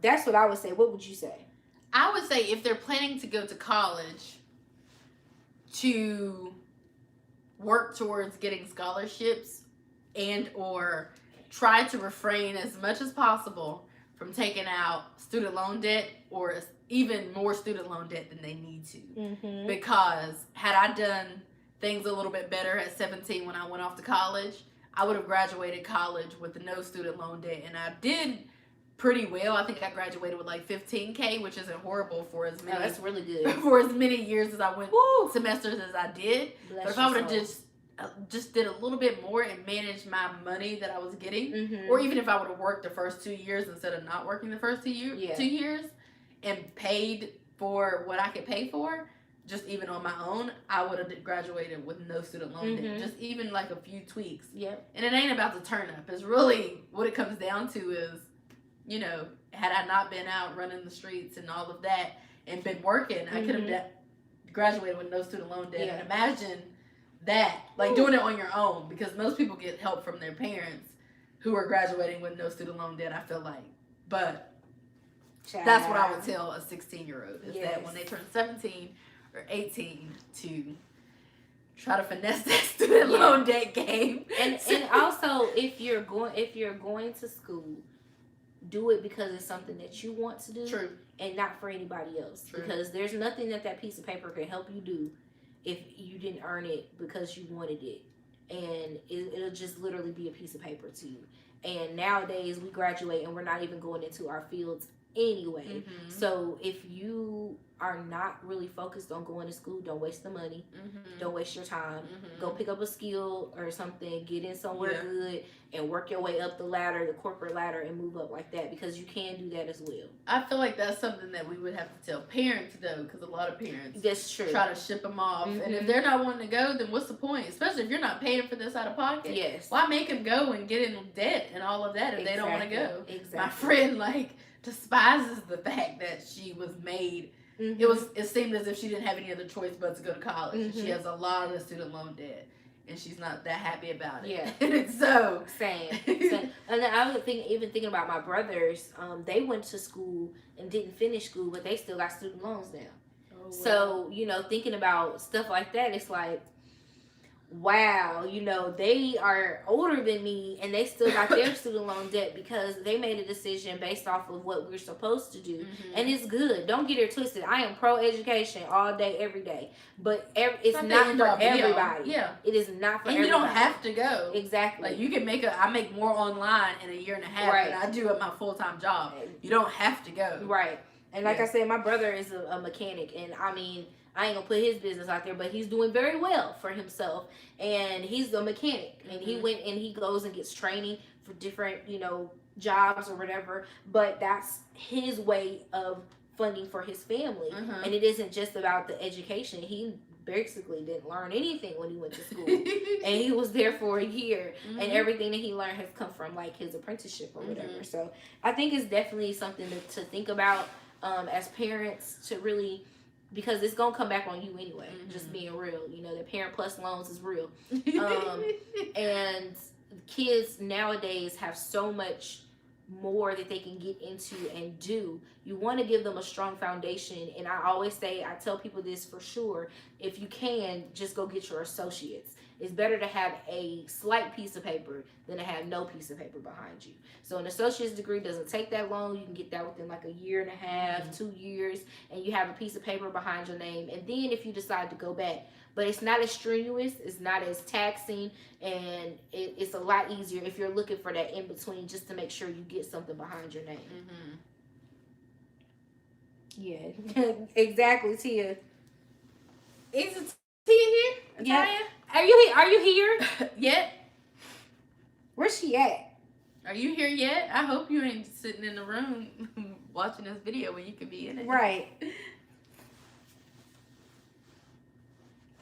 Speaker 1: that's what I would say. What would you say?
Speaker 2: I would say if they're planning to go to college, to work towards getting scholarships and or try to refrain as much as possible from taking out student loan debt, or even more student loan debt than they need to. Because had I done things a little bit better at 17 when I went off to college, I would have graduated college with no student loan debt. And I did pretty well. I think I graduated with like $15K, which isn't horrible for as many.
Speaker 1: Oh, that's really good.
Speaker 2: For as many years as I went, semesters as I did. But if I would have just did a little bit more and managed my money that I was getting, or even if I would have worked the first 2 years instead of not working the first 2 years, and paid for what I could pay for, just even on my own, I would have graduated with no student loan debt. Just even like a few tweaks.
Speaker 1: Yep.
Speaker 2: And it ain't about the turn up. It's really what it comes down to is, you know, had I not been out running the streets and all of that and been working, I could have graduated with no student loan debt. And imagine that, like doing it on your own, because most people get help from their parents who are graduating with no student loan debt, I feel like. But that's what I would tell a 16-year-old is that when they turn 17 or 18 to try to finesse that student loan debt game.
Speaker 1: And also, if you're going to school, do it because it's something that you want to do.
Speaker 2: True.
Speaker 1: And not for anybody else. True. Because there's nothing that piece of paper can help you do if you didn't earn it because you wanted it. And it'll just literally be a piece of paper to you. And nowadays, we graduate and we're not even going into our fields anyway. So if you are not really focused on going to school, don't waste the money. Don't waste your time. Go pick up a skill or something, get in somewhere good, and work your way up the ladder, the corporate ladder, and move up like that, because you can do that as well.
Speaker 2: I feel like that's something that we would have to tell parents, though, because a lot of parents
Speaker 1: that's true
Speaker 2: try to ship them off. And if they're not wanting to go, then what's the point? Especially if you're not paying for this out of pocket.
Speaker 1: Yes.
Speaker 2: Why make them go and get in debt and all of that if they don't want to go?
Speaker 1: Exactly.
Speaker 2: My friend, despises the fact that she was made. It seemed as if she didn't have any other choice but to go to college. She has a lot of student loan debt, and she's not that happy about it.
Speaker 1: Yeah.
Speaker 2: So
Speaker 1: same. And then I was even thinking about my brothers. They went to school and didn't finish school, but they still got student loans now. Oh, wow. So, you know, thinking about stuff like that, it's like, wow, you know, they are older than me and they still got their student loan debt because they made a decision based off of what we're supposed to do. And it's good. Don't get it twisted. I am pro education all day, every day. But it's not for everybody.
Speaker 2: Yeah.
Speaker 1: It is not for everybody.
Speaker 2: And you don't have to go.
Speaker 1: Exactly.
Speaker 2: Like, you can I make more online in a year and a half than I do at my full-time job. You don't have to go.
Speaker 1: Right. And like I said, my brother is a mechanic, and I mean, I ain't gonna put his business out there, but he's doing very well for himself, and he's a mechanic, and he went and he goes and gets training for different, you know, jobs or whatever, but that's his way of funding for his family. And it isn't just about the education. He basically didn't learn anything when he went to school, and he was there for a year, and everything that he learned has come from like his apprenticeship or whatever. So I think it's definitely something to think about as parents, to really, because it's gonna come back on you anyway. Just being real, you know, the Parent Plus loans is real. And kids nowadays have so much more that they can get into and do. You want to give them a strong foundation, and I always say, I tell people this for sure, if you can, just go get your associates. It's better to have a slight piece of paper than to have no piece of paper behind you. So an associate's degree doesn't take that long. You can get that within like a year and a half, 2 years, and you have a piece of paper behind your name. And then if you decide to go back, but it's not as strenuous, it's not as taxing, and it's a lot easier if you're looking for that in between, just to make sure you get something behind your name. Yeah, exactly, Tia.
Speaker 2: Is it Tia here?
Speaker 1: Yeah. Are you here?
Speaker 2: Yet?
Speaker 1: Where's she at?
Speaker 2: Are you here yet? I hope you ain't sitting in the room watching this video when you could be in it.
Speaker 1: Right.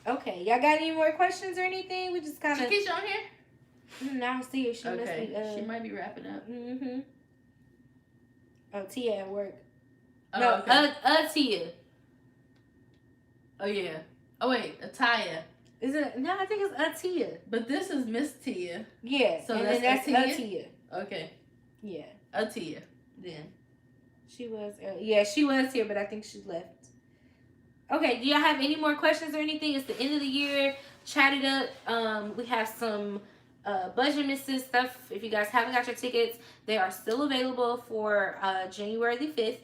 Speaker 1: Okay, y'all got any more questions or anything? We just kind of.
Speaker 2: Shakisha on here?
Speaker 1: No, I don't see her. She must be.
Speaker 2: She might be wrapping up.
Speaker 1: Oh, Tia at work.
Speaker 2: Oh,
Speaker 1: no,
Speaker 2: okay.
Speaker 1: Tia.
Speaker 2: Oh yeah. Oh wait, Ataya.
Speaker 1: Is it? No, I think it's Tia.
Speaker 2: But this is Miss Tia.
Speaker 1: Yeah.
Speaker 2: So
Speaker 1: and
Speaker 2: that's
Speaker 1: Tia.
Speaker 2: Okay.
Speaker 1: Yeah.
Speaker 2: Tia. Then.
Speaker 1: She was. Yeah, she was here, but I think she left. Okay. Do y'all have any more questions or anything? It's the end of the year. Chat it up. We have some budget misses stuff. If you guys haven't got your tickets, they are still available for January the 5th.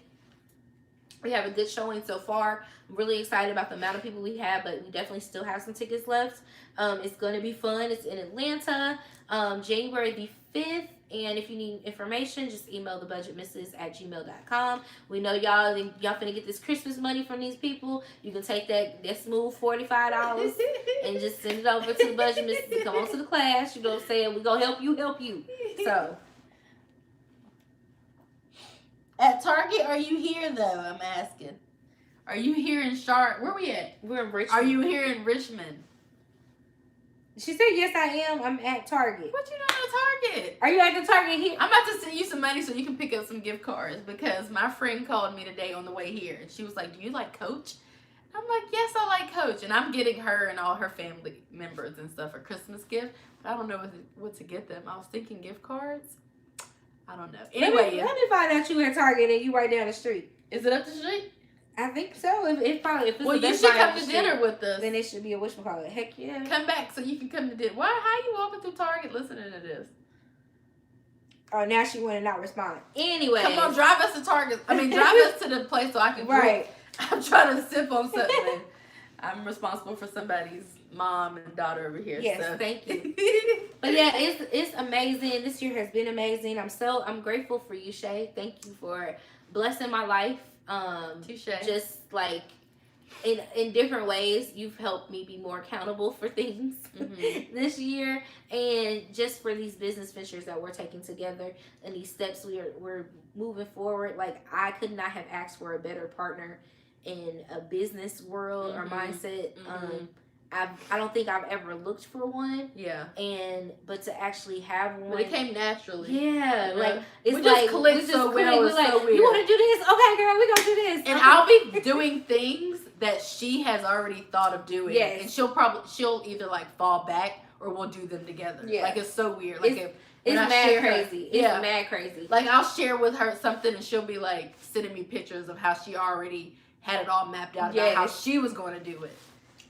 Speaker 1: We have a good showing so far. I'm really excited about the amount of people we have, but we definitely still have some tickets left. It's going to be fun. It's in Atlanta, January the 5th. And if you need information, just email thebudgetmisses@gmail.com. We know y'all finna get this Christmas money from these people. You can take that smooth $45 and just send it over to the budget misses to come on to the class. You know what I'm saying? We're going to help you. So.
Speaker 2: At Target, are you here though? I'm asking. Are you here in Charlotte? Where we at?
Speaker 1: We're in Richmond.
Speaker 2: Are you here in Richmond?
Speaker 1: She said, yes, I am. I'm at Target.
Speaker 2: What you doing at Target?
Speaker 1: Are you at the Target here?
Speaker 2: I'm about to send you some money so you can pick up some gift cards because my friend called me today on the way here and she was like, do you like Coach? I'm like, yes, I like Coach. And I'm getting her and all her family members and stuff a Christmas gift. But I don't know what to get them. I was thinking gift cards. I don't know. Anyway,
Speaker 1: let me find out you at Target and you right down the street.
Speaker 2: Is it up the street?
Speaker 1: I think so. If it's
Speaker 2: well, you should come to dinner with us.
Speaker 1: Then it should be a whatchamacallit. Heck yeah.
Speaker 2: Come back so you can come to dinner. Why? How you walking through Target listening to this?
Speaker 1: Oh, now she want to not respond. Anyway.
Speaker 2: Come on, drive us to Target. I mean, drive us to the place so I can
Speaker 1: Right.
Speaker 2: I'm trying to sip on something. I'm responsible for somebody's mom and daughter over here.
Speaker 1: Yes,
Speaker 2: so.
Speaker 1: thank you. But yeah, it's amazing. This year has been amazing. I'm grateful for you, Shay. Thank you for blessing my life.
Speaker 2: Touche.
Speaker 1: Just like in different ways, you've helped me be more accountable for things this year, and just for these business ventures that we're taking together and these steps we're moving forward. Like, I could not have asked for a better partner in a business world or mindset. I don't think I've ever looked for one.
Speaker 2: Yeah.
Speaker 1: But to actually have one.
Speaker 2: But it came naturally.
Speaker 1: Yeah. Like, it's
Speaker 2: we
Speaker 1: like,
Speaker 2: just clicked so well. It's
Speaker 1: like,
Speaker 2: so weird.
Speaker 1: You want to do this? Okay, girl, we're going to do this.
Speaker 2: And I'll be doing things that she has already thought of doing.
Speaker 1: Yes.
Speaker 2: And she'll either like fall back or we'll do them together.
Speaker 1: Yeah.
Speaker 2: Like, it's so weird. Like,
Speaker 1: it's mad crazy. It's mad crazy.
Speaker 2: Like, I'll share with her something and she'll be like sending me pictures of how she already had it all mapped out about how she was going to do it.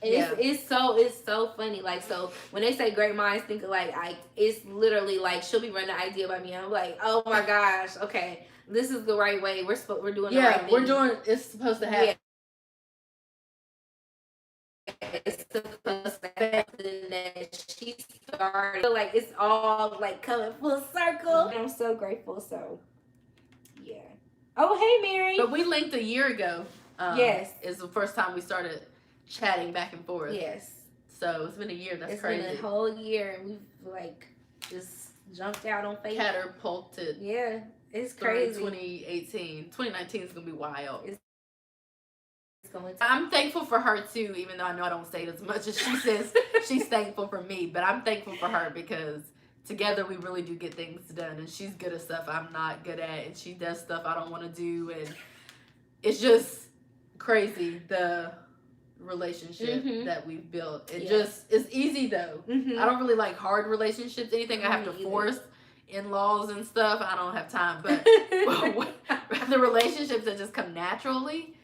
Speaker 1: It's so funny. Like, so when they say great minds think alike, it's literally like she'll be running the idea by me. I'm like, oh my gosh, okay, this is the right way. We're doing the right thing.
Speaker 2: We're doing. It's supposed to happen.
Speaker 1: Yeah. It's supposed to happen that she started. Like, it's all like coming full circle. And I'm so grateful. So yeah. Oh, hey, Mary.
Speaker 2: But we linked a year ago.
Speaker 1: Yes.
Speaker 2: Is the first time we started chatting back and forth.
Speaker 1: Yes.
Speaker 2: So it's been a year. That's crazy.
Speaker 1: It's been a whole year, and we've like just jumped out on Facebook.
Speaker 2: Catapulted.
Speaker 1: Yeah, it's crazy.
Speaker 2: 2018, 2019 is gonna be wild.
Speaker 1: It's going to.
Speaker 2: I'm thankful for her too, even though I know I don't say it as much as she says she's thankful for me. But I'm thankful for her because together we really do get things done, and she's good at stuff I'm not good at, and she does stuff I don't want to do, and it's just crazy the relationship that we've built. It's easy though. I don't really like hard relationships. Anything I have to force, in-laws and stuff, I don't have time. But the relationships that just come naturally,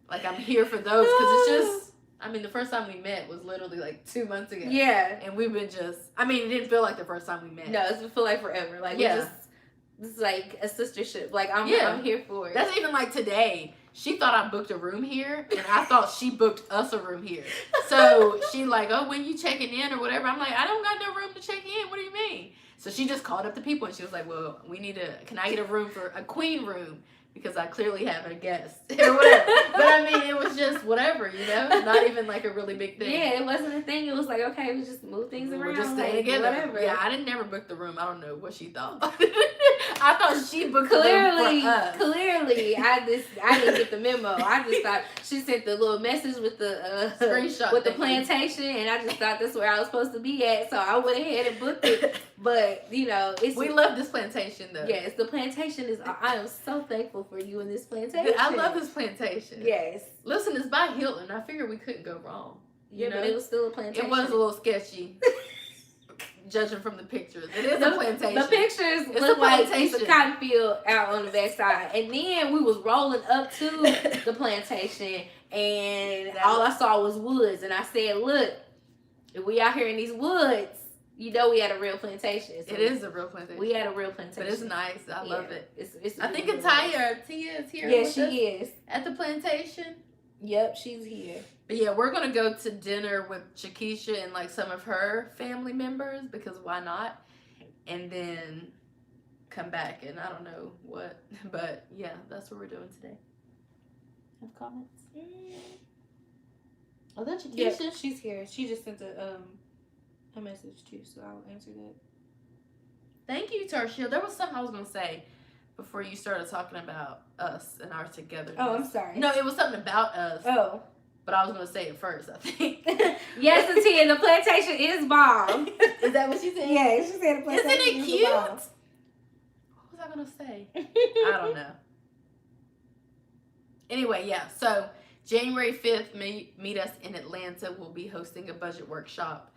Speaker 2: like, I'm here for those because it's just, I mean, the first time we met was literally like 2 months ago. Yeah. And we've been just, I mean, it didn't feel like the first time we met.
Speaker 1: No, it feel like forever. Like, it's like a sistership. Like, I'm here for it.
Speaker 2: That's even like today. She thought I booked a room here, and I thought she booked us a room here. So she like, oh, when you checking in or whatever? I'm like, I don't got no room to check in. What do you mean? So she just called up the people, and she was like, well, can I get a room for a queen room? Because I clearly have a guest or whatever. But I mean, it was just whatever, you know? Not even like a really big thing.
Speaker 1: Yeah, it wasn't a thing. It was like, okay, we just move things around.
Speaker 2: We're just staying together.
Speaker 1: Whatever.
Speaker 2: Yeah, I didn't never book the room. I don't know what she thought. I thought she booked the room for us.
Speaker 1: Clearly, I didn't get the memo. I just thought she sent the little message with the
Speaker 2: screenshot
Speaker 1: with the plantation, and I just thought that's where I was supposed to be at. So I went ahead and booked it. But you know,
Speaker 2: we love this plantation though.
Speaker 1: Yes, the plantation is. I am so thankful for you in this plantation.
Speaker 2: I love this plantation.
Speaker 1: Yes.
Speaker 2: Listen, it's by Hilton. I figured we couldn't go wrong. You know?
Speaker 1: But it was still a plantation.
Speaker 2: It was a little sketchy. Judging from the pictures, it is a plantation.
Speaker 1: The pictures look like it's a cotton field out on the backside, and then we was rolling up to the plantation, and all I saw was woods, and I said, "Look, if we out here in these woods, you know we had a real plantation." So
Speaker 2: it is a real plantation.
Speaker 1: We had a real plantation,
Speaker 2: but it's nice. I love it.
Speaker 1: It's
Speaker 2: I think Tia is here.
Speaker 1: Yeah, she is
Speaker 2: at the plantation.
Speaker 1: Yep, she's here.
Speaker 2: But yeah, we're gonna go to dinner with Shakisha and like some of her family members because why not? And then come back and I don't know what, but yeah, that's what we're doing today. Have comments? Oh, that's Shakisha.
Speaker 1: Yeah, she's here. She just sent a message too, so I'll answer that.
Speaker 2: Thank you, Tertia. There was something I was gonna say, before you started talking about us and our togetherness.
Speaker 1: Oh, I'm sorry.
Speaker 2: No, it was something about us.
Speaker 1: Oh.
Speaker 2: But I was going to say it first, I think.
Speaker 1: Yes, and Tia, the plantation is bomb.
Speaker 2: Is that what she said?
Speaker 1: Yeah, she said the plantation
Speaker 2: Isn't it cute?
Speaker 1: bomb.
Speaker 2: What was I going to say? I don't know. Anyway, yeah. So, January 5th, meet us in Atlanta. We'll be hosting a budget workshop.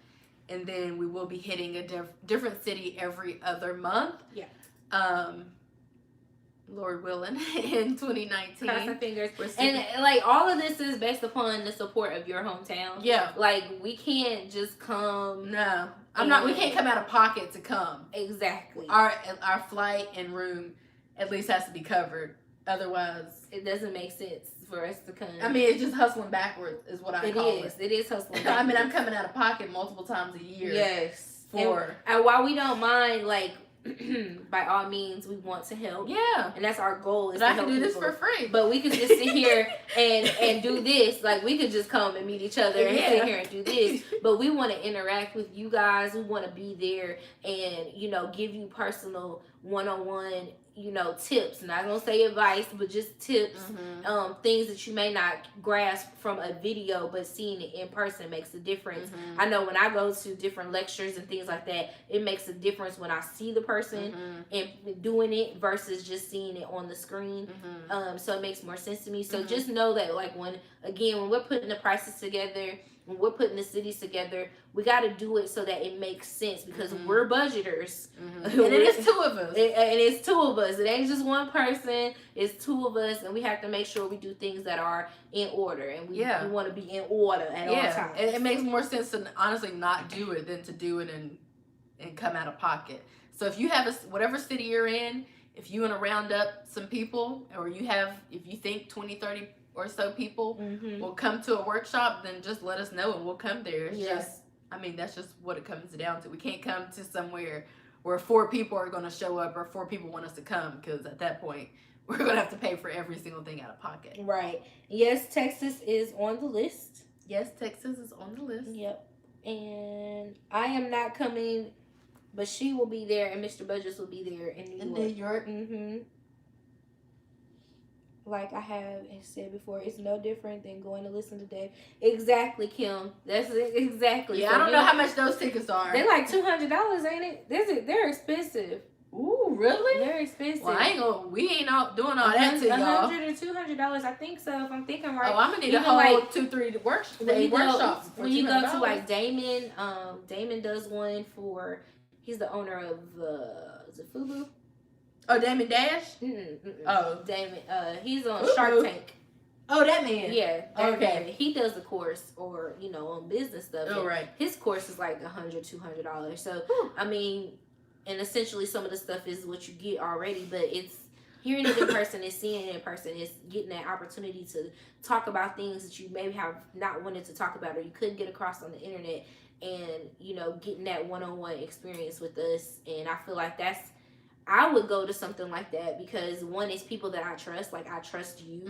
Speaker 2: And then we will be hitting a different city every other month.
Speaker 1: Yeah.
Speaker 2: Lord willing, in 2019.
Speaker 1: Cross our fingers. And like all of this is based upon the support of your hometown.
Speaker 2: Yeah.
Speaker 1: Like we can't just come.
Speaker 2: No. We can't come out of pocket to come.
Speaker 1: Exactly.
Speaker 2: Our flight and room at least has to be covered. Otherwise,
Speaker 1: it doesn't make sense for us to come.
Speaker 2: I mean, it's just hustling backwards is what I call it.
Speaker 1: It is hustling backwards.
Speaker 2: I mean, I'm coming out of pocket multiple times a year.
Speaker 1: Yes.
Speaker 2: And
Speaker 1: while we don't mind, like, by all means, we want to help.
Speaker 2: Yeah.
Speaker 1: And that's our goal.
Speaker 2: But I can do this for free.
Speaker 1: But we could just sit here and do this. Like, we could just come and meet each other and sit here and do this. But we want to interact with you guys. We want to be there and, give you personal one-on-one, tips. Not going to say advice, but just tips.
Speaker 2: Mm-hmm.
Speaker 1: Things that you may not grasp from a video, but seeing it in person makes a difference.
Speaker 2: Mm-hmm.
Speaker 1: I know when I go to different lectures and things like that, it makes a difference when I see the person and doing it versus just seeing it on the screen. So it makes more sense to me. So just know that, like, when we're putting the prices together, when we're putting the cities together, we got to do it so that it makes sense because we're budgeters.
Speaker 2: And it is two of us.
Speaker 1: And it's two of us. It ain't just one person. It's two of us, and we have to make sure we do things that are in order, and we want to be in order at all times.
Speaker 2: It makes more sense to honestly not do it than to do it and come out of pocket. So if you have whatever city you're in, if you want to round up some people, or if you think 20, 30 or so people will come to a workshop, then just let us know and we'll come there. That's just what it comes down to. We can't come to somewhere where 4 people are going to show up or 4 people want us to come, because at that point we're going to have to pay for every single thing out of pocket.
Speaker 1: Right. Yes, Texas is on the list.
Speaker 2: Yes, Texas is on the list.
Speaker 1: Yep. And I am not coming, but she will be there and Mr. Budgets will be there in New York. Like I have said before, it's no different than going to listen to Dave. Exactly, Kim. That's it. Exactly.
Speaker 2: Yeah, so I don't know how much those tickets are.
Speaker 1: They're like $200, ain't it? They're expensive.
Speaker 2: Ooh, really?
Speaker 1: They're expensive.
Speaker 2: Well, we ain't all doing all that to y'all.
Speaker 1: $100 or $200, I think so. If I'm thinking right.
Speaker 2: Oh, I'm gonna need a whole 2-3 workshops.
Speaker 1: When you go to like Damon, Damon does one for. He's the owner of is it Fubu?
Speaker 2: Oh, Damon Dash? Oh.
Speaker 1: Damon. He's on Shark Tank.
Speaker 2: Oh, that man.
Speaker 1: Yeah.
Speaker 2: Okay.
Speaker 1: Man. He does the course or, on business stuff.
Speaker 2: Oh, right.
Speaker 1: His course is like $100, $200. So, I mean, and essentially some of the stuff is what you get already, but it's hearing it in person and seeing it in person is getting that opportunity to talk about things that you maybe have not wanted to talk about or you couldn't get across on the internet and, getting that one-on-one experience with us. And I feel like I would go to something like that because one is people that I trust, like I trust you,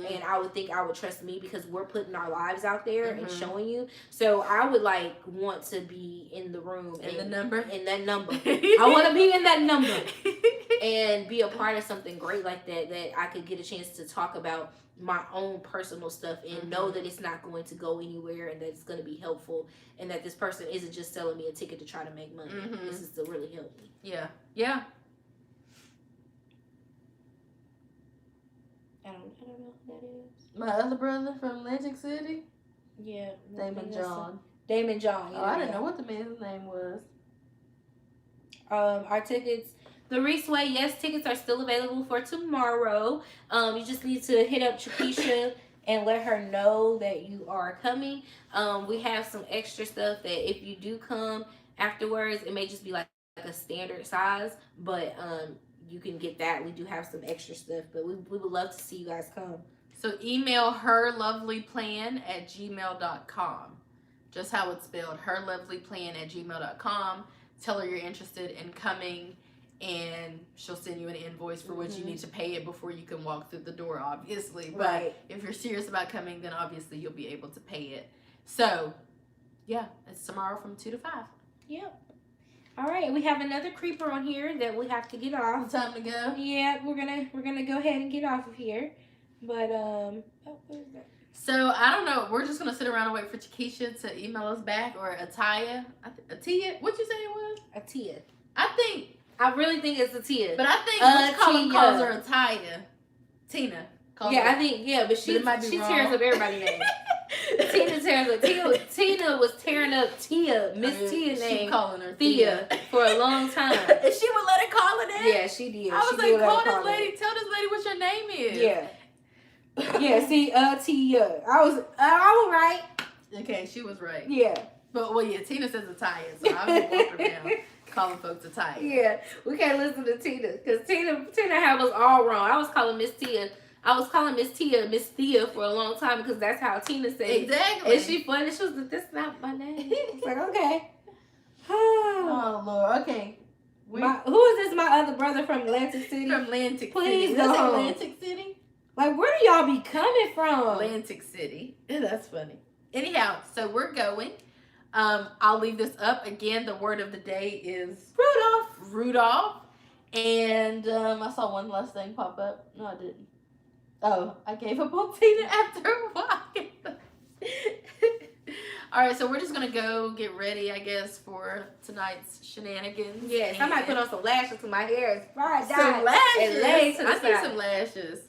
Speaker 1: and I would think I would trust me because we're putting our lives out there and showing you. So I would want to be in the room
Speaker 2: in that number.
Speaker 1: I want to be in that number and be a part of something great like that I could get a chance to talk about my own personal stuff and know that it's not going to go anywhere and that it's going to be helpful and that this person isn't just selling me a ticket to try to make money. This is to really help me.
Speaker 2: Yeah.
Speaker 1: I don't know who that is.
Speaker 2: My other brother from Atlantic City?
Speaker 1: Yeah.
Speaker 2: Damon John.
Speaker 1: Damon John.
Speaker 2: Yeah, I didn't know what the man's name was.
Speaker 1: Our tickets, the Reese Way, yes, tickets are still available for tomorrow. You just need to hit up Chakisha and let her know that you are coming. We have some extra stuff that if you do come afterwards, it may just be like a standard size, but you can get that. We do have some extra stuff, but we would love to see you guys come.
Speaker 2: So email herlovelyplan@gmail.com. Just how it's spelled, herlovelyplan@gmail.com. Tell her you're interested in coming, and she'll send you an invoice for what you need to pay it before you can walk through the door, obviously. But if you're serious about coming, then obviously you'll be able to pay it. So, yeah, it's tomorrow from 2 to 5.
Speaker 1: Yep. All right, we have another creeper on here that we have to get off.
Speaker 2: Time to go.
Speaker 1: Yeah, we're gonna go ahead and get off of here. But oh, what is that?
Speaker 2: So I don't know. We're just gonna sit around and wait for Takesha to email us back, or Ataya. Atia? What'd you say it was?
Speaker 1: Atia.
Speaker 2: I
Speaker 1: really think it's Atia.
Speaker 2: but I think Rich Colin calls her Ataya. Tina.
Speaker 1: I think but she tears up everybody's name. Tina tears up. Tina was tearing up Miss Tia name.
Speaker 2: She calling her
Speaker 1: Thea for a long time.
Speaker 2: And she would let her call her that?
Speaker 1: Yeah, she did.
Speaker 2: I was like, call this lady. Tell this lady what your name is.
Speaker 1: Yeah. Yeah, see, Tia. I was right.
Speaker 2: Okay, she was right.
Speaker 1: Yeah.
Speaker 2: But, Tina says Ataya, so I'm going to walk her down calling folks Ataya.
Speaker 1: Yeah, we can't listen to Tina, because Tina had us all wrong. I was calling Miss Tia Miss Thea for a long time, because that's how Tina said it.
Speaker 2: Exactly.
Speaker 1: And she funny. She was like, that's not my name. I was like, okay.
Speaker 2: Oh, Lord. Okay.
Speaker 1: Who is this? My other brother from Atlantic City?
Speaker 2: From Atlantic City.
Speaker 1: Please
Speaker 2: That's
Speaker 1: go.
Speaker 2: Atlantic City?
Speaker 1: Like, where do y'all be coming from?
Speaker 2: Atlantic City. That's funny. Anyhow, so we're going. I'll leave this up. Again, the word of the day is Rudolph. And I saw one last thing pop up. No, I didn't. Oh, I gave up on Tina after a while. All right, so we're just going to go get ready, I guess, for tonight's shenanigans.
Speaker 1: Yes, I might put on some lashes because my hair is fried.
Speaker 2: Some lashes? I need some lashes.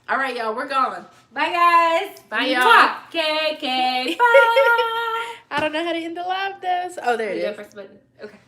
Speaker 2: All right, y'all, we're gone.
Speaker 1: Bye, guys.
Speaker 2: Bye, y'all.
Speaker 1: KK. Bye.
Speaker 2: I don't know how to end the live, though. Oh, there it is.
Speaker 1: Okay.